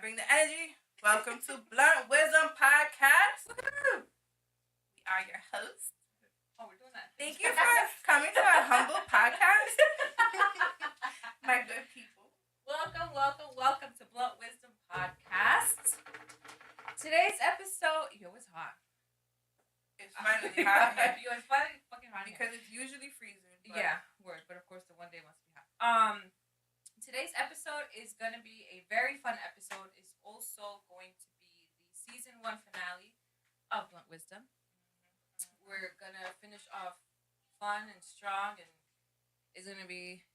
bring the energy. Welcome to Blunt Wisdom Podcast. Woo-hoo. We are your hosts. Oh, we're doing that. Thank you for coming to our humble podcast. My good people. Welcome to Blunt Wisdom Podcast. Today's episode, it's hot. It's finally hot. It's finally fucking hot. Because it's usually freezing. Yeah, word. But of course, the one day must be hot. Today's episode is going to be a very fun episode. It's also going to be the season 1 finale of Blunt Wisdom. We're going to finish off fun and strong, and it's going to be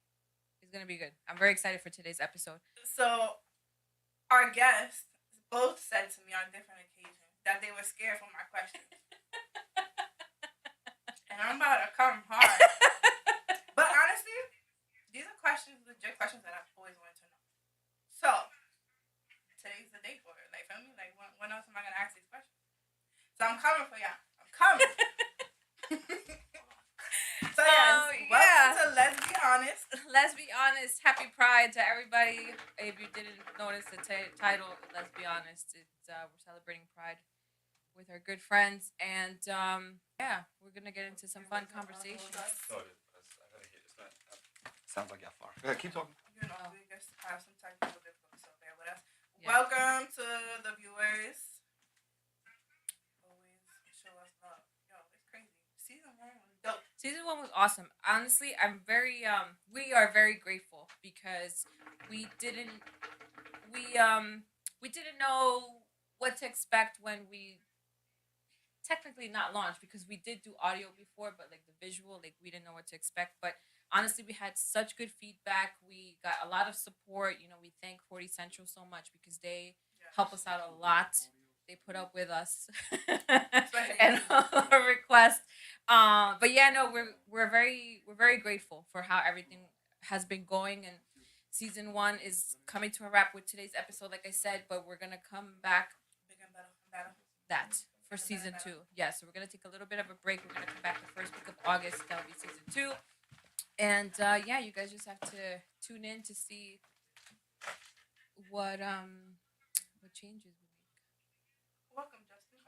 good. I'm very excited for today's episode. So, our guests both said to me on different occasions that they were scared from my questions. And I'm about to come hard. But honestly, these are legit questions that I've always wanted to know. So, today's the day for it. Like, feel me? Like, when else am I going to ask these questions? So, I'm coming for y'all. I'm coming. So, welcome to Lezbehonest. Let's be honest. Happy Pride to everybody. If you didn't notice the title, Let's Be Honest. It's we're celebrating Pride with our good friends, and we're gonna get into some fun conversations. Sounds like y'all far. Yeah, keep talking. You know, we just have some technical difficulties, so bear with us. Yeah. Welcome to the viewers. Always show us love. Yo, it's crazy. Season 1 was dope. Season 1 was awesome. Honestly, we are very grateful because we didn't know what to expect when we technically not launched, because we did do audio before, but like the visual, like we didn't know what to expect. But honestly, we had such good feedback. We got a lot of support. You know, we thank 40 Central so much because they help us out a lot. They put up with us and our requests. But yeah, no, we're very grateful for how everything has been going, and season 1 is coming to a wrap with today's episode, like I said. But we're gonna come back for season 2. Yeah, so we're gonna take a little bit of a break. We're gonna come back the first week of August. That'll be season 2. And you guys just have to tune in to see what changes we make. Welcome, Justin.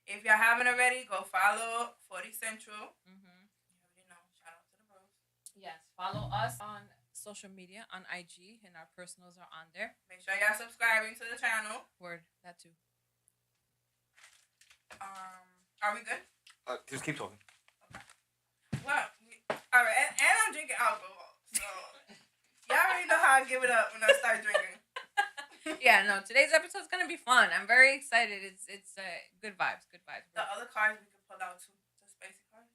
If y'all haven't already, go follow 40 Central. Mm-hmm. You already know. Shout out to the bros. Yes, follow us on social media, on IG, and our personals are on there. Make sure y'all subscribing to the channel. Word, that too. Are we good? Just keep talking. Well, all right, and I'm drinking alcohol, so y'all already know how I give it up when I start drinking. Yeah, no, today's episode is gonna be fun. I'm very excited. It's good vibes. The other cards we could pull out too, the spicy cards.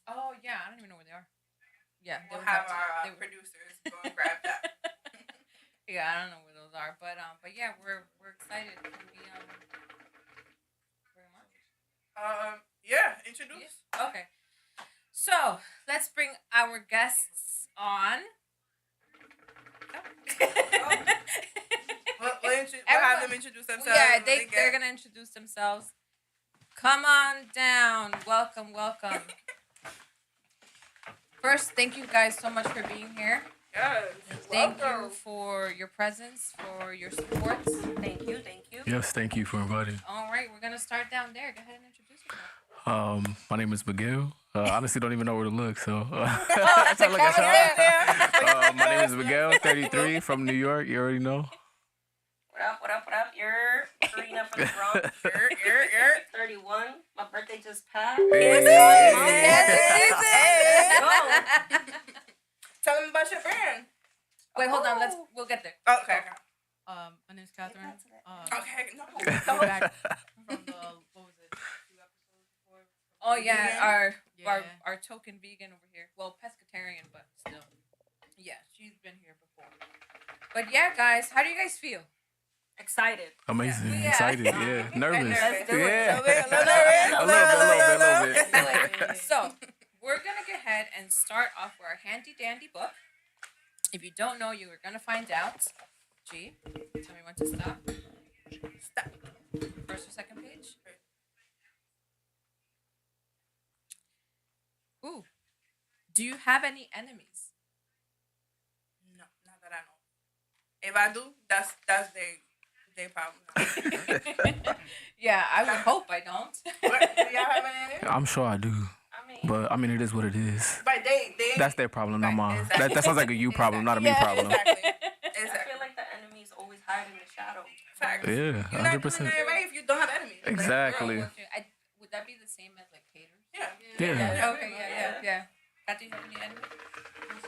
Oh yeah, I don't even know where they are. Yeah, we'll have our producers go and grab that. Yeah, I don't know where those are, but yeah, we're excited. Can we introduce. Yeah. Okay. So, let's bring our guests on. We'll have them introduce themselves. Yeah, they're going to introduce themselves. Come on down. Welcome. First, thank you guys so much for being here. Yes. Thank you for your presence, for your support. Thank you. Yes, thank you for inviting. All right, we're going to start down there. Go ahead and introduce yourself. My name is Miguel. Honestly, don't even know where to look, so. That's a camera there. My name is Miguel, 33, from New York. You already know. What up? You're Karina from the Bronx. You're 31. My birthday just passed. Hey. Tell them about your brand. Wait, hold on. We'll get there. Okay. My name's Catherine. Okay, no. Back from the, what was it, 2 episodes before? Oh yeah, our token vegan over here. Well, pescatarian, but still. Yeah, she's been here before. But yeah, guys, how do you guys feel? Excited. Amazing. Yeah. Excited. Yeah. Nervous. Let's do it. Yeah. A little bit. So, we're going to go ahead and start off with our handy dandy book. If you don't know, you are going to find out. G, tell me when to stop. Stop. First or second page? Ooh. Do you have any enemies? No, not that I know. If I do, that's their problem. Yeah, I would hope I don't. What? Do y'all have any enemies? I'm sure I do. But I mean, it is what it is. But they That's their problem, not Right, mine. exactly. That sounds like a you problem, not a me Yeah. problem. exactly. I Exactly. feel like the enemies always hide in the shadow. Facts. Yeah, You're not doing 100%. it right if you don't have enemies. Like, Exactly. Would that be the same as like haters? yeah. Yeah. Okay, yeah. Kati, have any enemies?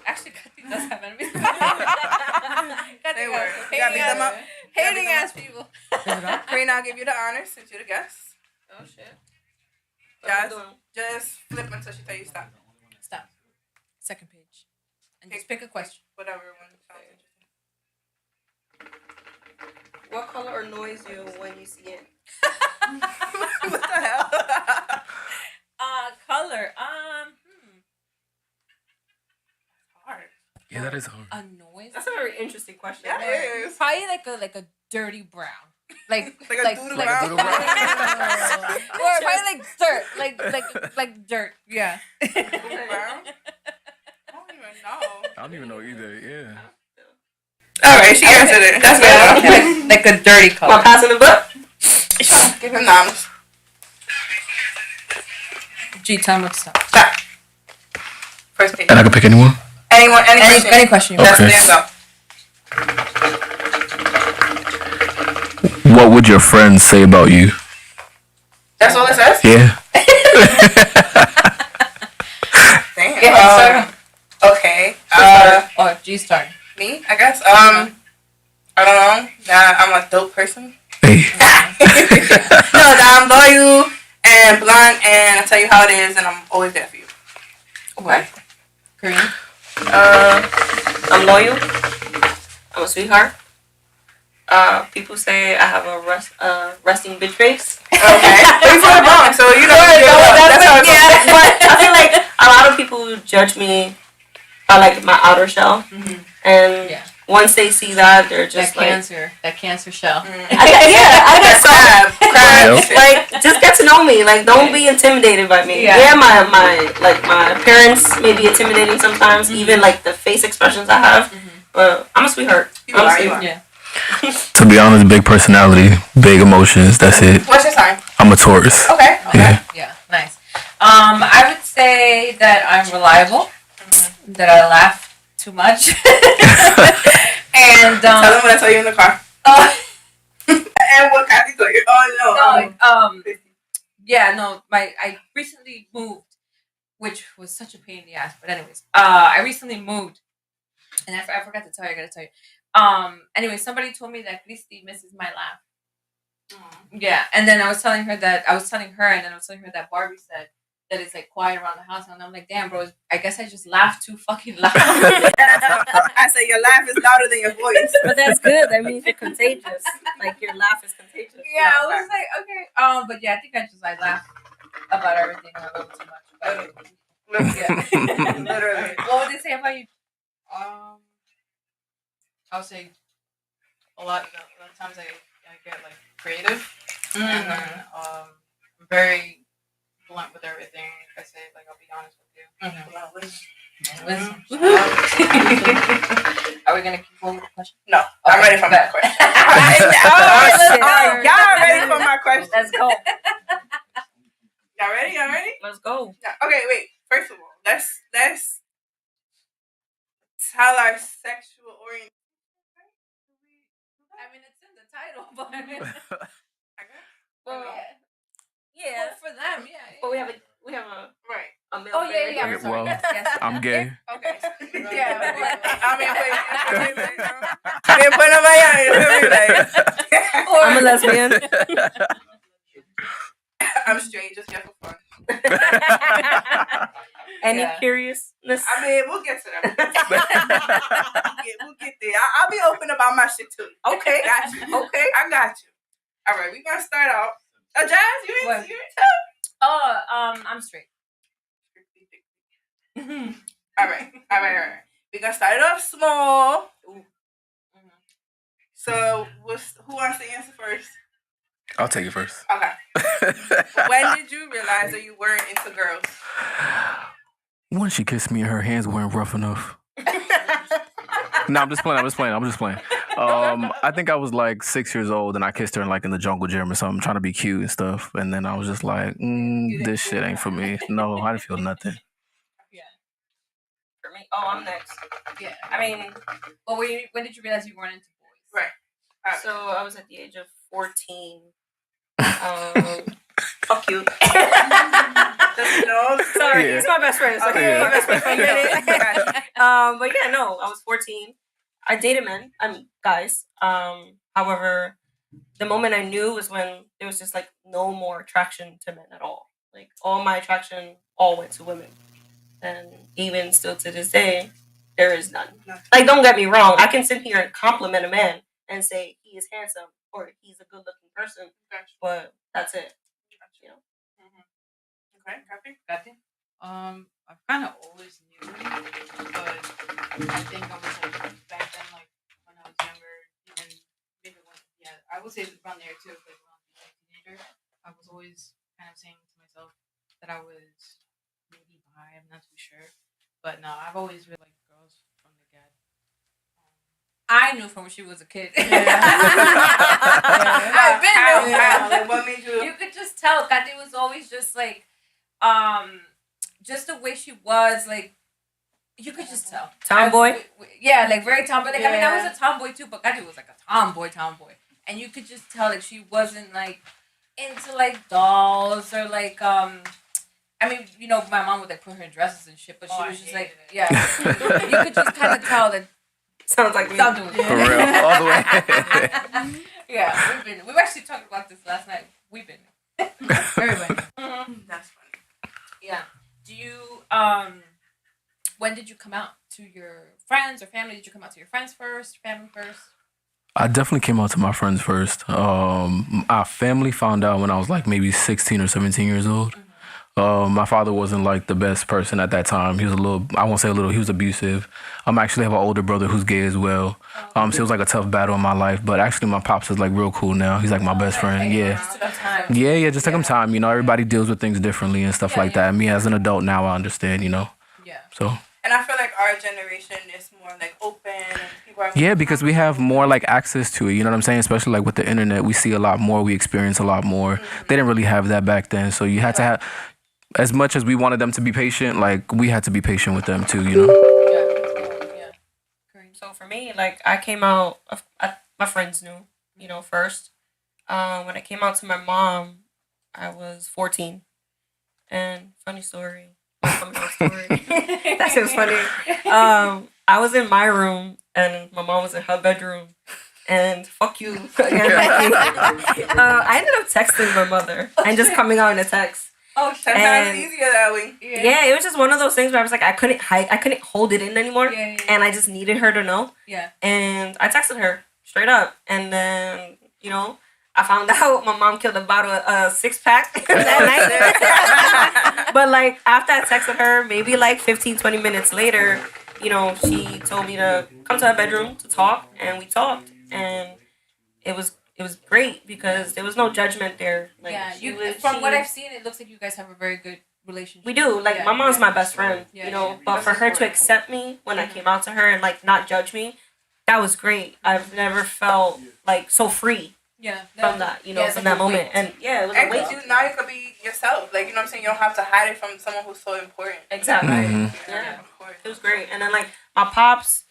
Actually, Kati does have enemies. They Kati were. has You gotta beat them up. hating ass people. Karina, I'll give you the honors since you're the guest. Oh shit. Just flip until she tell you stop. Stop. Second page. And just pick a question. Whatever one sounds interesting. What color annoys you when you see it? What the hell? Color. Hard. Yeah, that is hard. A noise. That's a very interesting question. Yeah, it is. Probably like a dirty brown. Like Like a doodle Like a doodle brown. or probably like dirt. Like dirt. Yeah. Doodle brown? I don't even know. I don't even know either. Yeah. Alright, she answered it. That's good. like a dirty Am I color. passing the book? Give him noms. G, tell me to stop. Stop. First page. And I can pick anyone? Anyone, any question. Any question you That's want. Okay. there you go. What would your friends say about you? That's all it says? Yeah. Damn. Yeah, start. Okay. Or G start. Me, I guess. I don't know. That I'm a dope person. Hey. No, that I'm loyal and blunt and I tell you how it is and I'm always there for you. What? Korean? I'm loyal. I'm a sweetheart. People say I have a resting bitch face. Okay. But you from the Bronx, so you know that's how it Yeah, goes. but I feel like a lot of people judge me by like my outer shell, and Yeah. once they see that, they're just that cancer shell. I got Crab. Yep. like just get to know me. Like don't be intimidated by me. Yeah. Yeah, my appearance may be intimidating sometimes. Even like the face expressions I have. But I'm a sweetheart. You are. Yeah. To be honest, big personality, big emotions. That's it. What's your sign? I'm a Taurus. Okay. Yeah. Yeah, nice. I would say that I'm reliable, that I laugh too much, and Tell them what I tell you in the car. And what kind of you? Oh no. yeah, no. I recently moved, which was such a pain in the ass. But anyways, I recently moved, and I forgot to tell you. I gotta tell you. Anyway, somebody told me that Christy misses my laugh. Yeah, and then I was telling her, and then I was telling her that Barbie said that it's like quiet around the house, and I'm like, damn, bro, I guess I just laugh too fucking loud. I say your laugh is louder than your voice. But that's good. That means you're contagious. Like your laugh is contagious. Yeah, I was like, okay. But yeah, I think I laugh about everything a little too much. But, yeah. Literally. What would they say about you? I would say a lot of times I get like creative and then I'm very blunt with everything. Like I say, like I'll be honest with you. Are we gonna keep going with the question? No, I'm ready for my question. Y'all ready for my question? Let's go. Y'all ready? Y'all ready? Let's go. Okay, wait. First of all, let's tell our sexual orientation. I mean, it's in the title, but Well, yeah, well, for them, yeah. but we have a Right. male. Oh yeah, yeah. I'm Yeah, sorry. well, yes. I'm gay. Okay. Yeah. I mean, wait. I didn't put nobody on. I'm a lesbian. I'm straight, just here for fun. Any Yeah. curiousness? I mean, we'll get to that. We'll get there. I'll be open about my shit too. Okay. Got you. Okay, I got you. All right, we're gonna start out. Jazz, you What? ain't too. Oh, I'm straight. All right. We're gonna start it off small. So, who wants to answer first? I'll take it first. Okay. When did you realize that you weren't into girls? When she kissed me and her hands weren't rough enough. No, I'm just playing. I think I was like 6 years old and I kissed her in the jungle gym or something, trying to be cute and stuff. And then I was just like, this shit ain't for me. No, I didn't feel nothing. For me, I'm next. Yeah. I mean, Well, when did you realize you weren't into boys? Right. so I was at the age of 14. Fuck you. No, Sorry, Yeah. he's my best friend. It's okay, Yeah. my best friend for a minute. But yeah, no, I was 14. I dated men. Guys. However, the moment I knew was when there was just like no more attraction to men at all. Like all my attraction all went to women, and even still to this day, there is none. Like, don't get me wrong. I can sit here and compliment a man and say he is handsome or he's a good-looking person, but that's it. You know. Okay, copy. Got it. I kind of always knew, but I think I was like back then, like when I was younger, even maybe when I would say around there too, like when I was a teenager, I was always kind of saying to myself that I was maybe bi. I'm not too sure, but no, I've always really liked girls from the get. I knew from when she was a kid. I've been there. Like, what made you? You could just tell Kate was always just like, just the way she was, like, you could just tell. Tomboy? Yeah, like very tomboy. Like, I mean, I Yeah. was a tomboy too, but Kate was like a tomboy. And you could just tell, like, she wasn't like into like dolls or like, I mean, you know, my mom would like put her in dresses and shit, but she Oh, I was just hated like, it. yeah. You could just kind of tell that. Sounds like me. Stop doing For real, all the way. Yeah, we were actually talking about this last night. We've been. Everybody. That's funny. Yeah. Do you when did you come out to your friends or family? Did you come out to your friends first, family first? I definitely came out to my friends first. Our family found out when I was like maybe 16 or 17 years old. My father wasn't like the best person at that time. He was he was abusive. I actually have an older brother who's gay as well. So it was like a tough battle in my life. But actually my pops is like real cool now. He's like my best friend. Yeah. Just took time. Yeah, just take him time. You know, everybody deals with things differently and stuff like that. Me as an adult now, I understand, you know. Yeah. So. And I feel like our generation is more like open and people are. Yeah, because we have more like access to it. You know what I'm saying? Especially like with the internet, we see a lot more. We experience a lot more. They didn't really have that back then. So you had to have, as much as we wanted them to be patient, like we had to be patient with them too, you know? Yeah. So for me, like I came out, my friends knew, you know, first. When I came out to my mom, I was 14. And funny story. That shit was funny. I was in my room and my mom was in her bedroom. And fuck you. Again, I ended up texting my mother and just coming out in a text. Oh, sometimes it's easier that way. Yeah, it was just one of those things where I was like, I couldn't hold it in anymore. Yeah. And I just needed her to know. Yeah. And I texted her straight up. And then, you know, I found out my mom killed a bottle of 6-pack that night. But like after I texted her, maybe like 15-20 minutes later, you know, she told me to come to her bedroom to talk, and we talked, and it was great because there was no judgment there. Like, from what I've seen, it looks like you guys have a very good relationship. We do. Like my mom's my best friend, you know. But for her to accept me when I came out to her and like not judge me, that was great. I've never felt like so free. From that, you know, from that moment. And it was a weight. Now you could be yourself. Like, you know what I'm saying? You don't have to hide it from someone who's so important. Exactly. Yeah, of course. It was great. And then, like, my pops,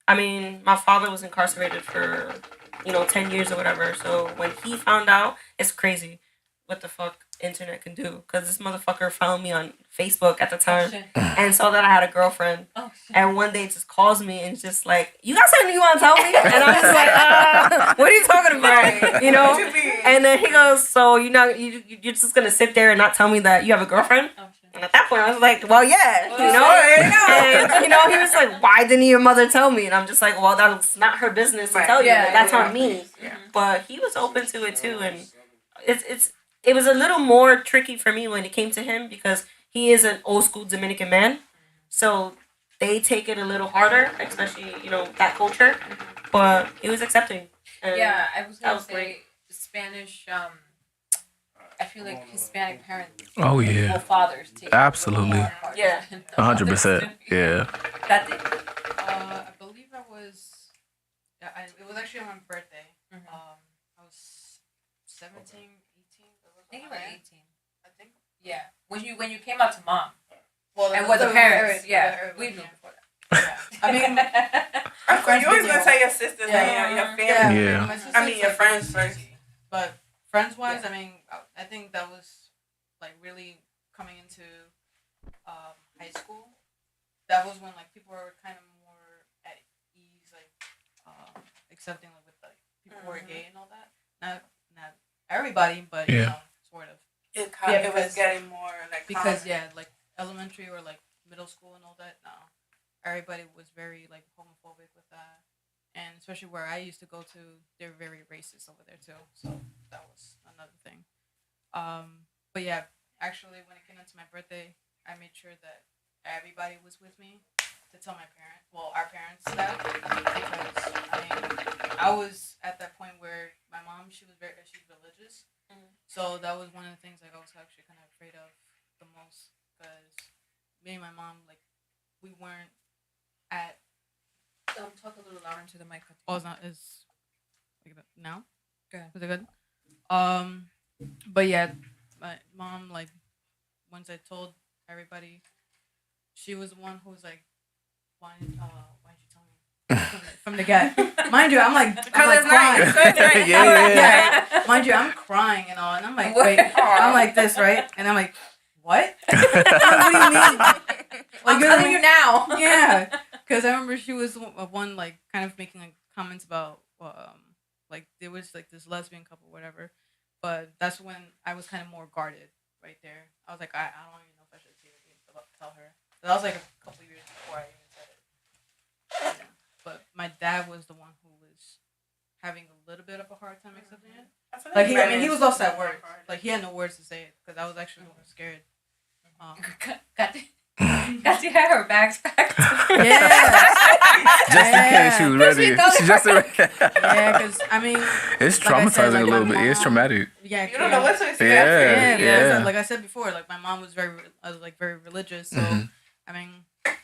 I mean, my father was incarcerated for, 10 years or whatever. So when he found out, it's crazy what the fuck internet can do. Because this motherfucker found me on Facebook at the time and saw that I had a girlfriend. And one day just calls me and just like, you got something you want to tell me? And I'm just like, what are you talking about? You know? And then he goes, so you're just going to sit there and not tell me that you have a girlfriend? And at that point, I was like, well, yeah, you know? And, he was like, why didn't your mother tell me? And I'm just like, well, that's not her business to tell you. Like, that's on me. But he was open to it, too. And it was a little more tricky for me when it came to him because he is an old school Dominican man. So they take it a little harder, especially, that culture. But it was accepting. And I was going to say great. Spanish, I feel like Hispanic parents. Oh, yeah. Both fathers take Absolutely. 100%. Yeah. That thing? I believe I was. It was actually on my birthday. Mhm. I was 17, 18. I think you were 18. I think. Yeah. When you came out to mom. Well, And with the parents. Yeah. We knew before that. Yeah. I mean, Of course, you always been gonna there. tell your sisters Yeah. and your family. Yeah. My sisters, I mean, your like, friends it was first. easy. But friends wise, Yeah. I mean, I think that was like really coming into high school. That was when like people were kind of more at ease, like accepting like with like people who were gay and all that. Not everybody, but you Yeah. know, sort of. It Yeah, was because- getting more like Because common. yeah, like elementary or like middle school and all that. No, everybody was very like homophobic with that, and especially where I used to go to, they're very racist over there too. So that was another thing. But yeah, actually, when it came into my birthday, I made sure that everybody was with me to tell my parents, well, our parents that, because I mean, I was at that point where my mom, she's religious. So that was one of the things like I was actually kind of afraid of the most, because me and my mom, like, we weren't at. Talk a little louder into the mic. Oh, it's not as like that now. Good. Was it good? But yeah, my mom, like, once I told everybody, she was the one who was like, why didn't you tell me from the get? Mind you, I'm like Because crying. it's nice. It's nice. Yeah. Mind you, I'm crying and all, and I'm like, wait, I'm like this, right? And I'm like, what? What do you mean? I'm you're telling you now. Yeah, because I remember she was one like kind of making like comments about like there was like this lesbian couple, whatever. But that's when I was kind of more guarded right there. I was like, I don't even know if I should tell her. That was like a couple years before I even said it. Yeah. But my dad was the one who was having a little bit of a hard time accepting it. Like he was lost at words. Like he had no words to say it because I was actually scared. Got to have her bags packed. Yeah. Just in case she was ready. Just Yeah, because I mean, it's like I traumatizing said, like, a little my bit. It's mom- traumatic. yeah, You don't know what to expect. Yeah. because, like I said before, like my mom was very religious, so Mhm. I mean,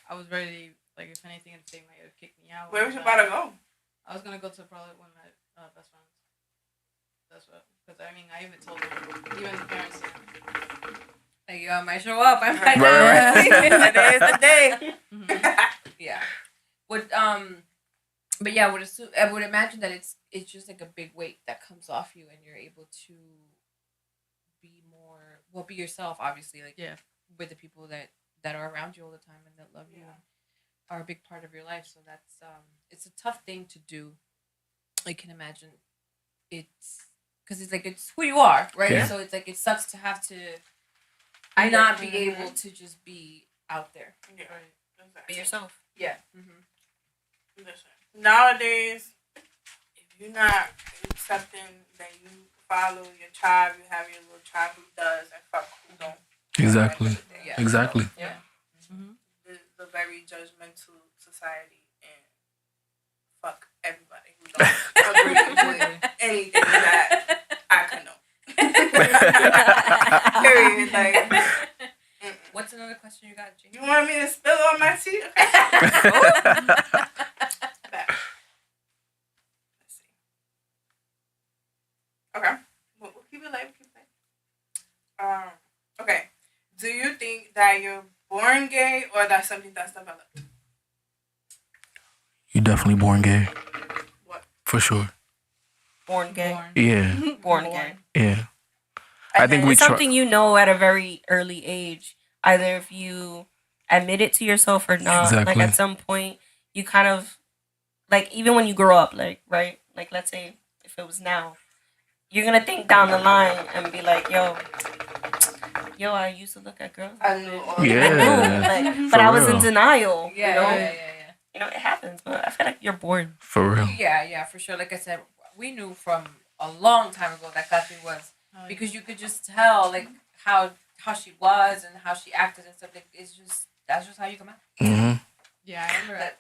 I was ready. Like if anything, if they might have kicked me out. Where was you about to go? I was gonna go to probably one of my best friends. That's what, because I mean, I even told them, even the parents. Like, I might show up. I might Right. Today is the day. Yeah. But yeah, I would imagine that it's just like a big weight that comes off you, and you're able to be yourself. Obviously, like with the people that are around you all the time and that love you and are a big part of your life. So that's it's a tough thing to do. I can imagine it's because it's who you are, right? Yeah. So it's like it sucks to have to I not get- be able to just be out there. Yeah. Be yourself. Yeah. Mm-hmm. Listen, nowadays, if you're not accepting that you follow your tribe, you have your little tribe who does and fuck who don't. Exactly. Yeah. Exactly. Yeah. The very judgmental society and fuck everybody who don't agree with anything that I condone. Period. Like, What's another question you got, Jane? you want me to spill on my tea? Okay. Back. Let's see. Okay. We'll keep it light. Okay. Do you think that you're born gay or that's something that's developed? You definitely born gay. What? For sure. Born gay. Yeah. Born gay. Yeah. I think we It's something you know at a very early age. Either if you admit it to yourself or not. Exactly. Like at some point, you kind of like even when you grow up, like right, like let's say if it was now, you're gonna think down the line and be like, yo, I used to look at girls. I knew all Yeah. I knew, like, but For I was in real. denial. Yeah, you know, yeah. you know it happens, but I feel like you're born. For real. Yeah, for sure. Like I said, we knew from a long time ago that Kathy was because you could just tell like how she was and how she acted and stuff. Like that's just how you come out. Mm-hmm. Yeah, I remember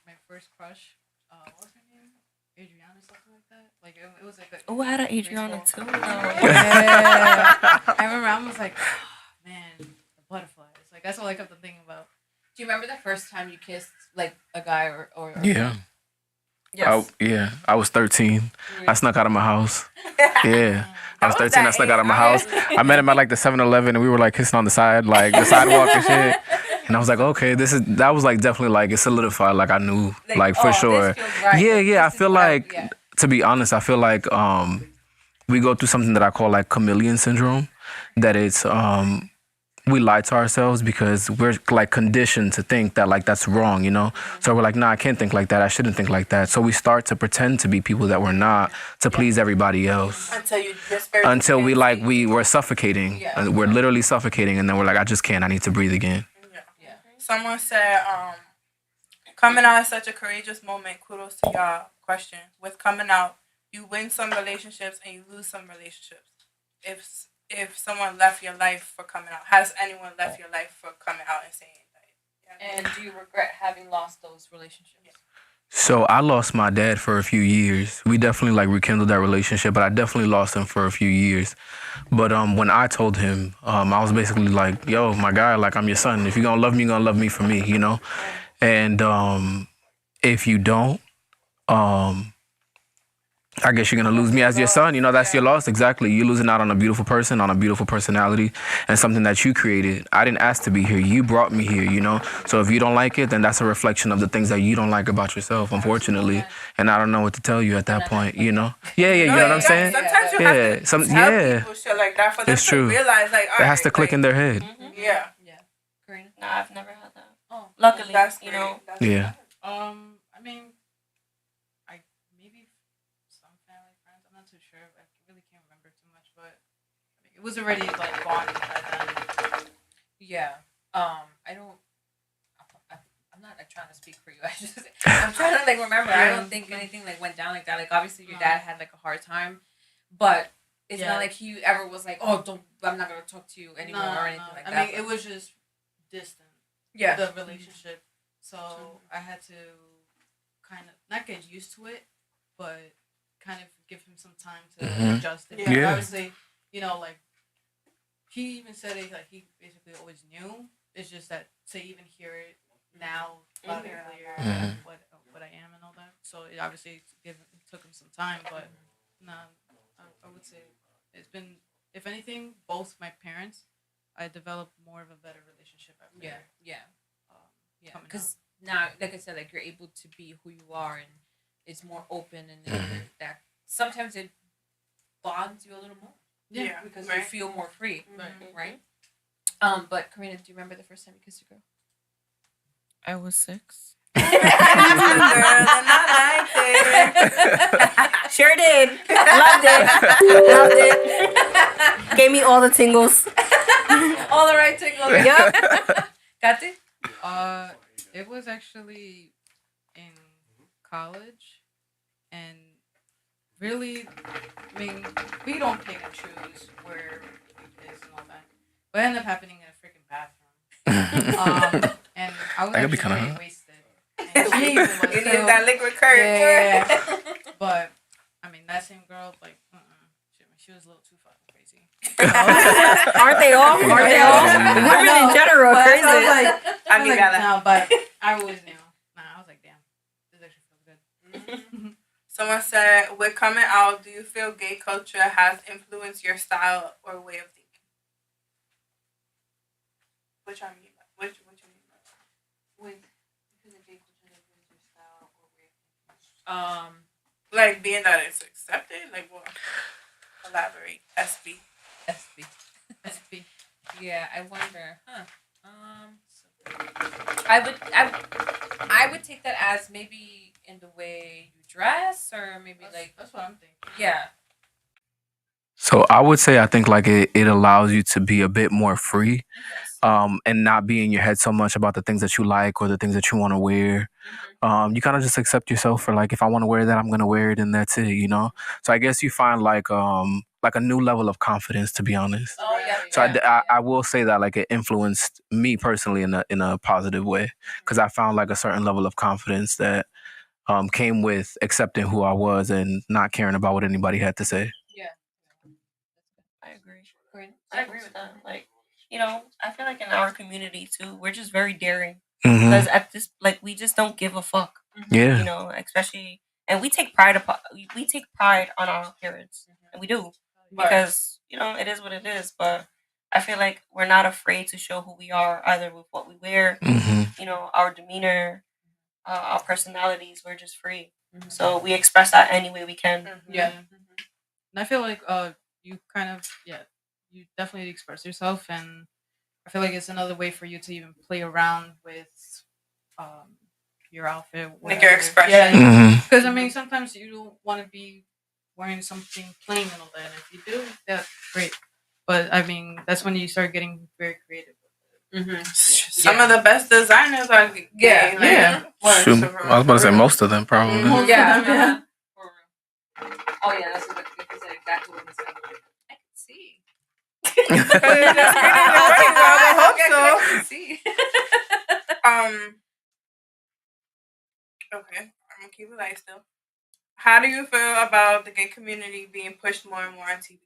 my first crush. What was her name? Adriana, something like that. Like it was like a. Oh, I had an Adriana too. Yeah. I remember I was like, oh, man, the butterflies. Like that's all I kept thinking about. Do you remember the first time you kissed like a guy or Yeah. Yes. I was 13. I snuck out of my house. Yeah. I was That was 13. I that snuck out of my age. house. I met him at like the 7-Eleven, and we were like kissing on the side, like the sidewalk and shit. And I was like, okay, that was like definitely like it solidified. Like I knew, like for sure. This feels right. Yeah, Like, yeah. I this is feel what like, to be honest, I feel like we go through something that I call like chameleon syndrome. That it's we lie to ourselves because we're like conditioned to think that like that's wrong, you know? So we're like, nah, I can't think like that. I shouldn't think like that. So we start to pretend to be people that we're not to please everybody else. Until we're suffocating. Yeah. We're literally suffocating, and then we're like, I just can't. I need to breathe again. Yeah. Someone said, coming out is such a courageous moment. Kudos to y'all. Question. With coming out, you win some relationships and you lose some relationships. If someone left your life for coming out, has anyone left your life for coming out and saying that? And do you regret having lost those relationships? So I lost my dad for a few years. We definitely like rekindled that relationship, but I definitely lost him for a few years. But when I told him, I was basically like, yo, my guy, like I'm your son. If you're gonna love me, you're gonna love me for me, you know? And if you don't, I guess you're gonna lose me as your son. You know, that's your loss. Exactly. You're losing out on a beautiful person, on a beautiful personality, and something that you created. I didn't ask to be here. You brought me here, you know? So if you don't like it, then that's a reflection of the things that you don't like about yourself, unfortunately. And I don't know what to tell you at that point, you know? Yeah, you know what I'm saying? Sometimes you have to tell people shit like that for them to realize, like, all it has to click in their head. Yeah. Karina? No, I've never had that. Oh, luckily, That's you know. Yeah. I mean, I maybe some family friends. I'm not too sure. I really can't remember too much, but I mean, it was already like gone by then. Yeah. I don't. I'm not like trying to speak for you. I'm trying to like remember. I don't think anything like went down like that. Like obviously your dad had like a hard time, but it's not like he ever was like, oh, I'm not gonna talk to you anymore or anything like that. I mean, it was just distant. Yeah. The relationship. So I had to kind of not get used to it, but kind of give him some time to adjust it. Yeah. Obviously, you know, like he even said it, like he basically always knew. It's just that to even hear it now, loud and clear, what I am and all that. So it obviously took him some time, but I would say it's been, if anything, both my parents, I developed more of a better relationship after. Yeah. Because now, like I said, like you're able to be who you are, and it's more open, and that sometimes it bonds you a little more. Yeah, because you feel more free, right? But Karina, do you remember the first time you kissed a girl? I was 6. Sure did. Loved it. Gave me all the tingles. All the right tingles. Yep. Kati? It was actually in college, and really, I mean, we don't pick and choose where we kiss and all that, but it ended up happening in a freaking bathroom. And I was actually very wasted. And she was you need that liquid courage. Yeah. But I mean, that same girl, like, she was a little too fucking crazy. Aren't they all? Women in general are crazy. But I always knew. I was like, damn, this actually feels good. Someone said, with coming out, do you feel gay culture has influenced your style or way of thinking? Which I mean, which you mean by that? Because of gay culture has influenced your style or way of thinking. Like being that it's accepted, like what? Elaborate. SB. Yeah, I wonder. I would take that as maybe in the way you dress, or maybe that's what I'm thinking. Yeah. So I would say I think like it allows you to be a bit more free, and not be in your head so much about the things that you like or the things that you want to wear. You kind of just accept yourself for like, if I want to wear that, I'm gonna wear it, and that's it, you know. So I guess you find like a new level of confidence, to be honest. Oh yeah. So I will say that like it influenced me personally in a positive way, because I found like a certain level of confidence that came with accepting who I was and not caring about what anybody had to say. Yeah. I agree. I agree with that. Like, you know, I feel like in our community too, we're just very daring. Because at this, like, we just don't give a fuck. Yeah. You know, especially and we take pride on our appearance, and we do because it is what it is. But I feel like we're not afraid to show who we are, either with what we wear, our demeanor, our personalities. We're just free, so we express that any way we can. Yeah. And I feel like you kind of you definitely express yourself, and I feel like it's another way for you to even play around with your outfit, like your whatever. expression. Mhm. Because I mean, sometimes you don't want to be wearing something plain and all that. And if you do, that's great. But I mean, that's when you start getting very creative. Some of the best designers are gay. Yeah. Like, Yeah. Shoot, I was about to say most of them probably. Mhm. Yeah. Oh yeah, that's what he said exactly what he said. I can see. I hope so. I can see. Okay, I'm gonna keep it light still. How do you feel about the gay community being pushed more and more on TV?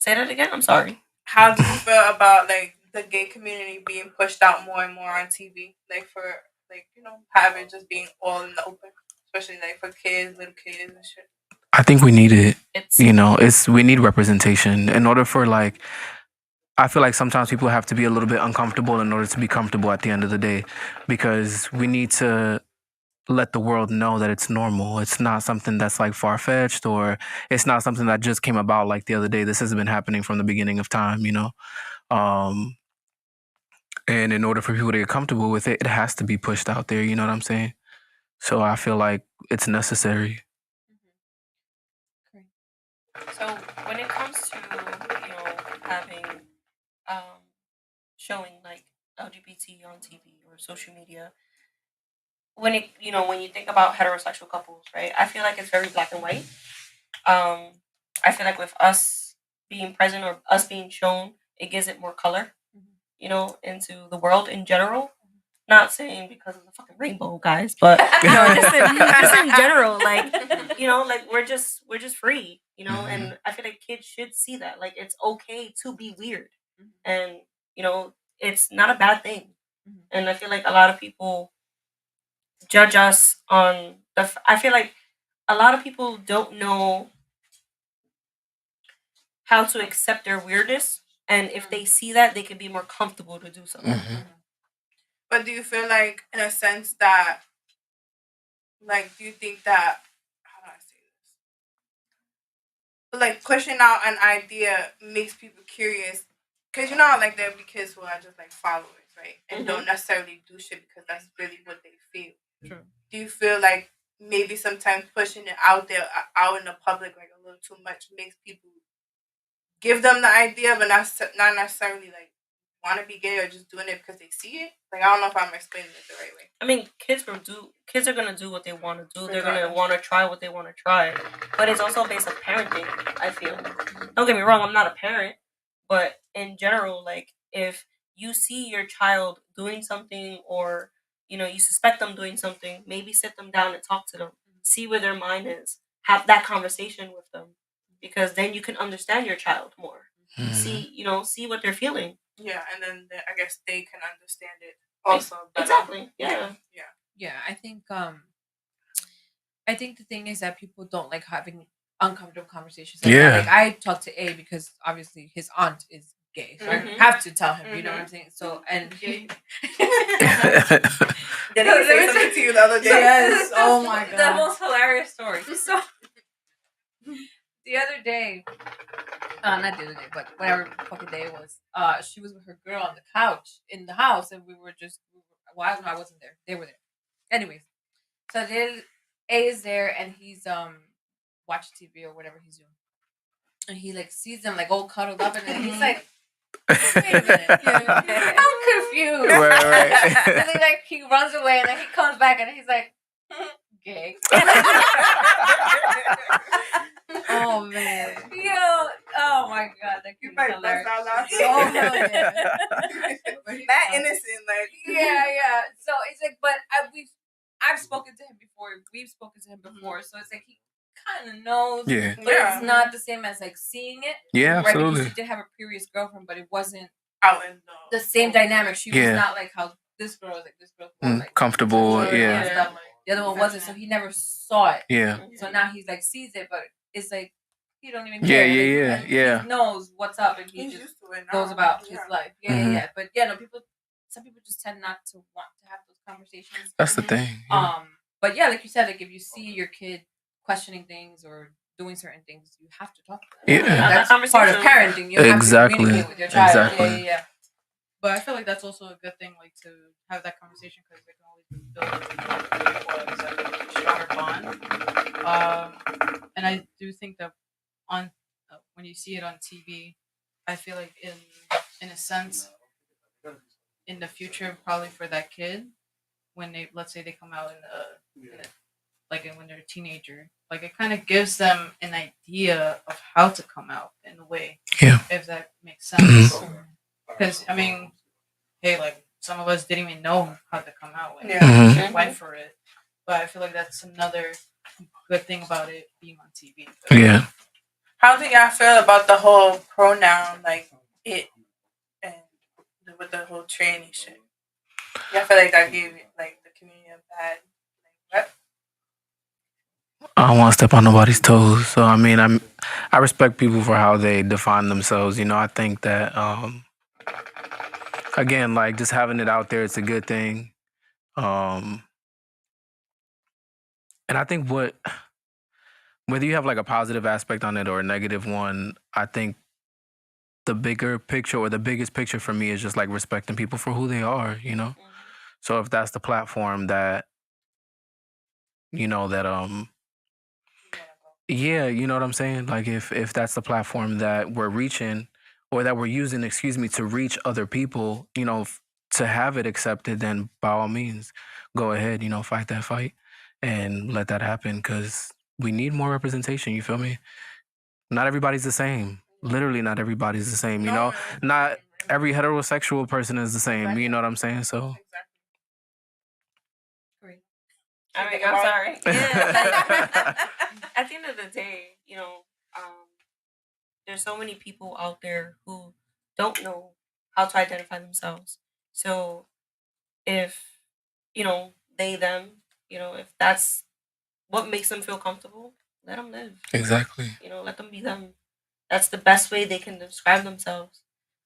Say that again. I'm sorry. How do you feel about like the gay community being pushed out more and more on TV? Like for having just being all in the open, especially like for kids, little kids and shit. I think we need it. It's We need representation in order for like. I feel like sometimes people have to be a little bit uncomfortable in order to be comfortable at the end of the day, because we need to let the world know that it's normal. It's not something that's like far fetched, or it's not something that just came about like the other day. This has been happening from the beginning of time, And in order for people to get comfortable with it, it has to be pushed out there. You know what I'm saying? So I feel like it's necessary. So when it comes to having showing like LGBT on TV or social media, when you think about heterosexual couples, right? I feel like it's very black and white. I feel like with us being present or us being shown, it gives it more color, into the world in general. Not saying because of the fucking rainbow, guys, but just in general, like like we're just free, and I feel like kids should see that, like it's okay to be weird, and it's not a bad thing, and I feel like a lot of people judge us on I feel like a lot of people don't know how to accept their weirdness, and if they see that, they can be more comfortable to do so. But do you feel like, in a sense, that, like, do you think that, how do I say this? Like, pushing out an idea makes people curious? Because how, like, there'll be kids who are just, like, followers, right? And don't necessarily do shit because that's really what they feel. True. Do you feel like maybe sometimes pushing it out there, out in the public, like, a little too much makes people give them the idea, but not necessarily, like, want to be gay or just doing it because they see it? Like, I don't know if I'm explaining it the right way. I mean, kids are gonna do what they want to do. They're gonna want to try what they want to try. But it's also based on parenting, I feel. Don't get me wrong, I'm not a parent, but in general, like if you see your child doing something, or you suspect them doing something, maybe sit them down and talk to them, see where their mind is, have that conversation with them, because then you can understand your child more. See what they're feeling. Yeah, and then I guess they can understand it also. Exactly. Yeah. Yeah, I think the thing is that people don't like having uncomfortable conversations. Like Yeah. that. Like I talked to A because obviously his aunt is gay, so I have to tell him. You know what I'm saying? So and Did he say something to you the other day? Yes. Oh my god. The most hilarious story. So the other day, not the other day, but whatever fucking day it was, she was with her girl on the couch in the house, and well, I don't know, I wasn't there. They were there. Anyways, so then A is there, and he's watching TV or whatever he's doing, and he like sees them like all cuddled up, and then he's like, "Wait a minute, I'm confused." Right. And then he runs away, and then he comes back, and he's like, "Gay." Oh man. Yo, oh my god, that You kid might is hilarious. bust out laughing. Oh hell yeah. That innocent, like Yeah. So it's like, but I've spoken to him before. We've spoken to him before, so it's like he kind of knows. Yeah. But it's not the same as like seeing it. Yeah, Right, because absolutely. she did have a previous girlfriend, but it wasn't out in the same dynamic. She was Yeah. not like how this girl is like this girl's more like Comfortable, mature yeah. and stuff. The other one wasn't, so he never saw it. Yeah. So now he's like sees it, but it's like he don't even Yeah, care. yeah, Like, yeah. He knows what's up, and he He's just used to it now. goes about his life. Yeah, Mhm. yeah. But yeah, no, some people just tend not to want to have those conversations. That's the thing. Yeah. But yeah, like you said, like if you see your kid questioning things or doing certain things, you have to talk to them. Yeah. That's Conversation. part of parenting. You have Exactly. to communicate with your child. Exactly. Yeah, yeah, yeah. But I feel like that's also a good thing, like to have that conversation because it can always build a stronger bond. And I do think that on when you see it on TV, I feel like in a sense, in the future, probably for that kid, when they let's say they come out when they're a teenager, like it kind of gives them an idea of how to come out in a way. Yeah. If that makes sense. Because I mean, hey, like some of us didn't even know how to come out when we went for it. But I feel like that's another good thing about it being on TV. Yeah. How do y'all feel about the whole pronoun, like it, and with the whole tranny shit? Y'all feel like that gave like the community a bad rep? I don't want to step on nobody's toes. So I mean, I respect people for how they define themselves. You know, I think that again, like just having it out there, it's a good thing. And I think whether you have like a positive aspect on it or a negative one, I think the bigger picture or the biggest picture for me is just like respecting people for who they are. You know, so if that's the platform that that yeah, you know what I'm saying? Like if that's the platform that we're reaching or that we're using, excuse me, to reach other people, to have it accepted, then by all means, go ahead, fight that fight and let that happen because we need more representation. You feel me? Not everybody's the same. Literally, not everybody's the same. Not every heterosexual person is the same. You know what I'm saying? So. I mean, I'm sorry. Yeah. At the end of the day, there's so many people out there who don't know how to identify themselves. So if, they, them, if that's what makes them feel comfortable, let them live. Exactly. Let them be them. That's the best way they can describe themselves.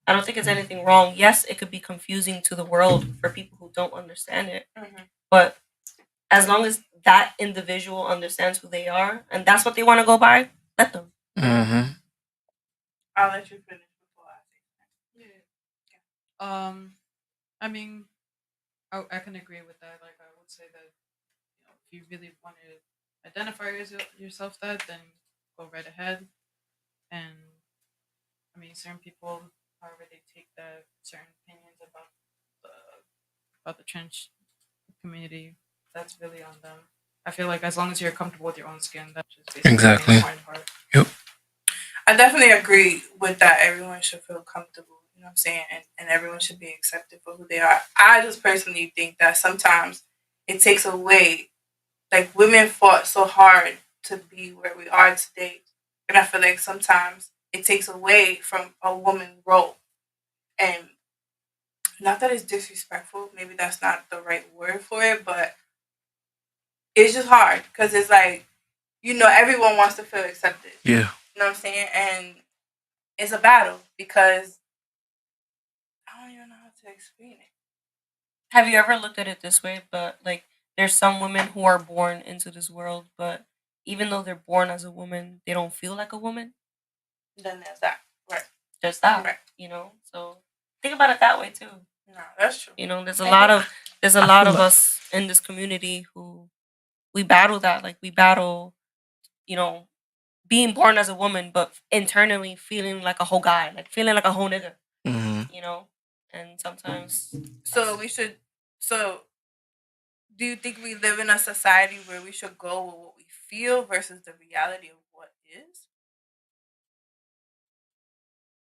I don't think it's anything wrong. Yes, it could be confusing to the world for people who don't understand it. But as long as that individual understands who they are and that's what they want to go by, let them. I'll let you finish before I say Yeah. I mean, I can agree with that. Like, I would say that if you really want to identify yourself that, then go right ahead. And I mean, certain people, however they take that, certain opinions about the trans community, that's really on them. I feel like as long as you're comfortable with your own skin, that's just basically Exactly. the important part. Yep. I definitely agree with that. Everyone should feel comfortable, you know what I'm saying? And everyone should be accepted for who they are. I just personally think that sometimes it takes away, like women fought so hard to be where we are today. And I feel like sometimes it takes away from a woman's role. And not that it's disrespectful, maybe that's not the right word for it, but it's just hard because it's like, everyone wants to feel accepted. Yeah. You know what I'm saying? And it's a battle because I don't even know how to explain it. Have you ever looked at it this way? But like, there's some women who are born into this world, but even though they're born as a woman, they don't feel like a woman. Then there's that. Right. There's that. Right. So think about it that way too. No, that's true. There's a lot of us in this community who we battle that. Like we battle, being born as a woman, but internally feeling like a whole guy, like feeling like a whole nigga. And sometimes. So we should. So, do you think we live in a society where we should go with what we feel versus the reality of what is?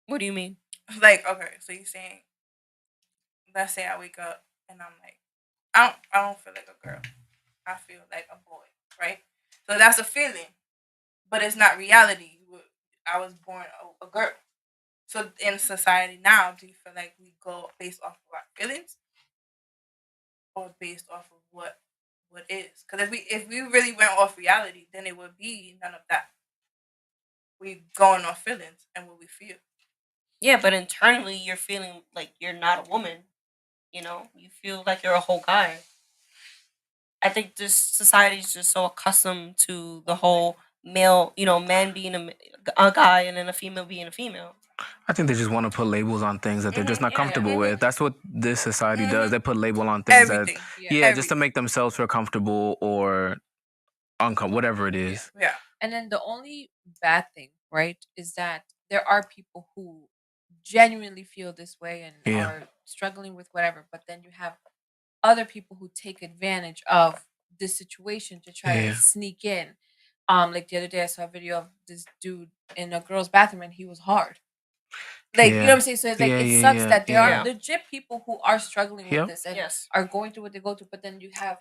What do you mean? Like, okay, so you're saying, let's say I wake up and I'm like, I don't feel like a girl. I feel like a boy, right? So that's a feeling, but it's not reality. I was born a girl. So in society now, do you feel like we go based off of our feelings? or based off of what is. Because if we really went off reality, then it would be none of that. We going off feelings and what we feel. Yeah, but internally you're feeling like you're not a woman. You know, you feel like you're a whole guy. I think this society is just so accustomed to the whole male, man being a guy and then a female being a female. I think they just want to put labels on things that they're just not comfortable with. That's what this society does. They put label on things Everything. just to make themselves feel comfortable or uncomfortable, whatever it is. Yeah. And then the only bad thing, right, is that there are people who genuinely feel this way and are struggling with whatever, but then you have other people who take advantage of this situation to try to sneak in. Like the other day I saw a video of this dude in a girl's bathroom and he was hard. Like, you know what I'm saying? So it's like, it sucks that there are legit people who are struggling with this and are going through what they go through, but then you have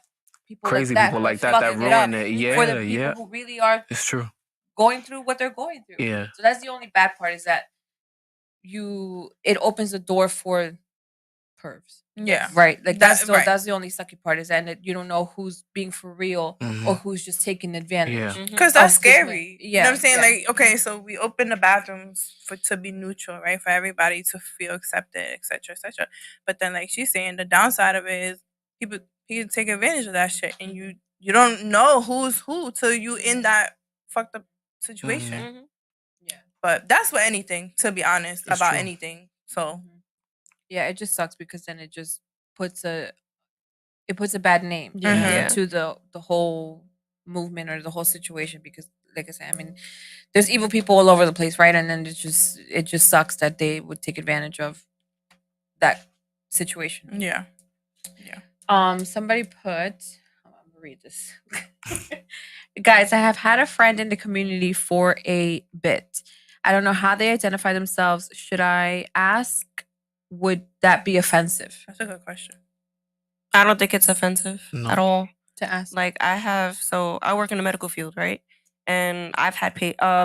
people Crazy like that people who like are that fucking it ruin up it. Yeah, for the people who really are it's true. going through what they're going through. Yeah. So that's the only bad part, is that it opens the door for pervs. Yeah. Right. Like that's right. the only sucky part, is that you don't know who's being for real or who's just taking advantage. Yeah. Because that's scary. Yeah. You know what I'm saying? Like, okay, so we open the bathrooms to be neutral, right? For everybody to feel accepted, etc., etc. But then, like she's saying, the downside of it is people take advantage of that shit, and you don't know who's who till you in that fucked up situation. Yeah. But that's what anything, to be honest, It's about true. anything. So yeah, it just sucks because then it just puts a bad name Yeah. to the whole movement or the whole situation, because like I said, I mean, there's evil people all over the place, right? And then it just sucks that they would take advantage of that situation. Yeah. Somebody put, I'm gonna read this. Guys, I have had a friend in the community for a bit. I don't know how they identify themselves. Should I ask? Would that be offensive? That's a good question. I don't think it's offensive at all to ask. Like I work in the medical field, right? And I've had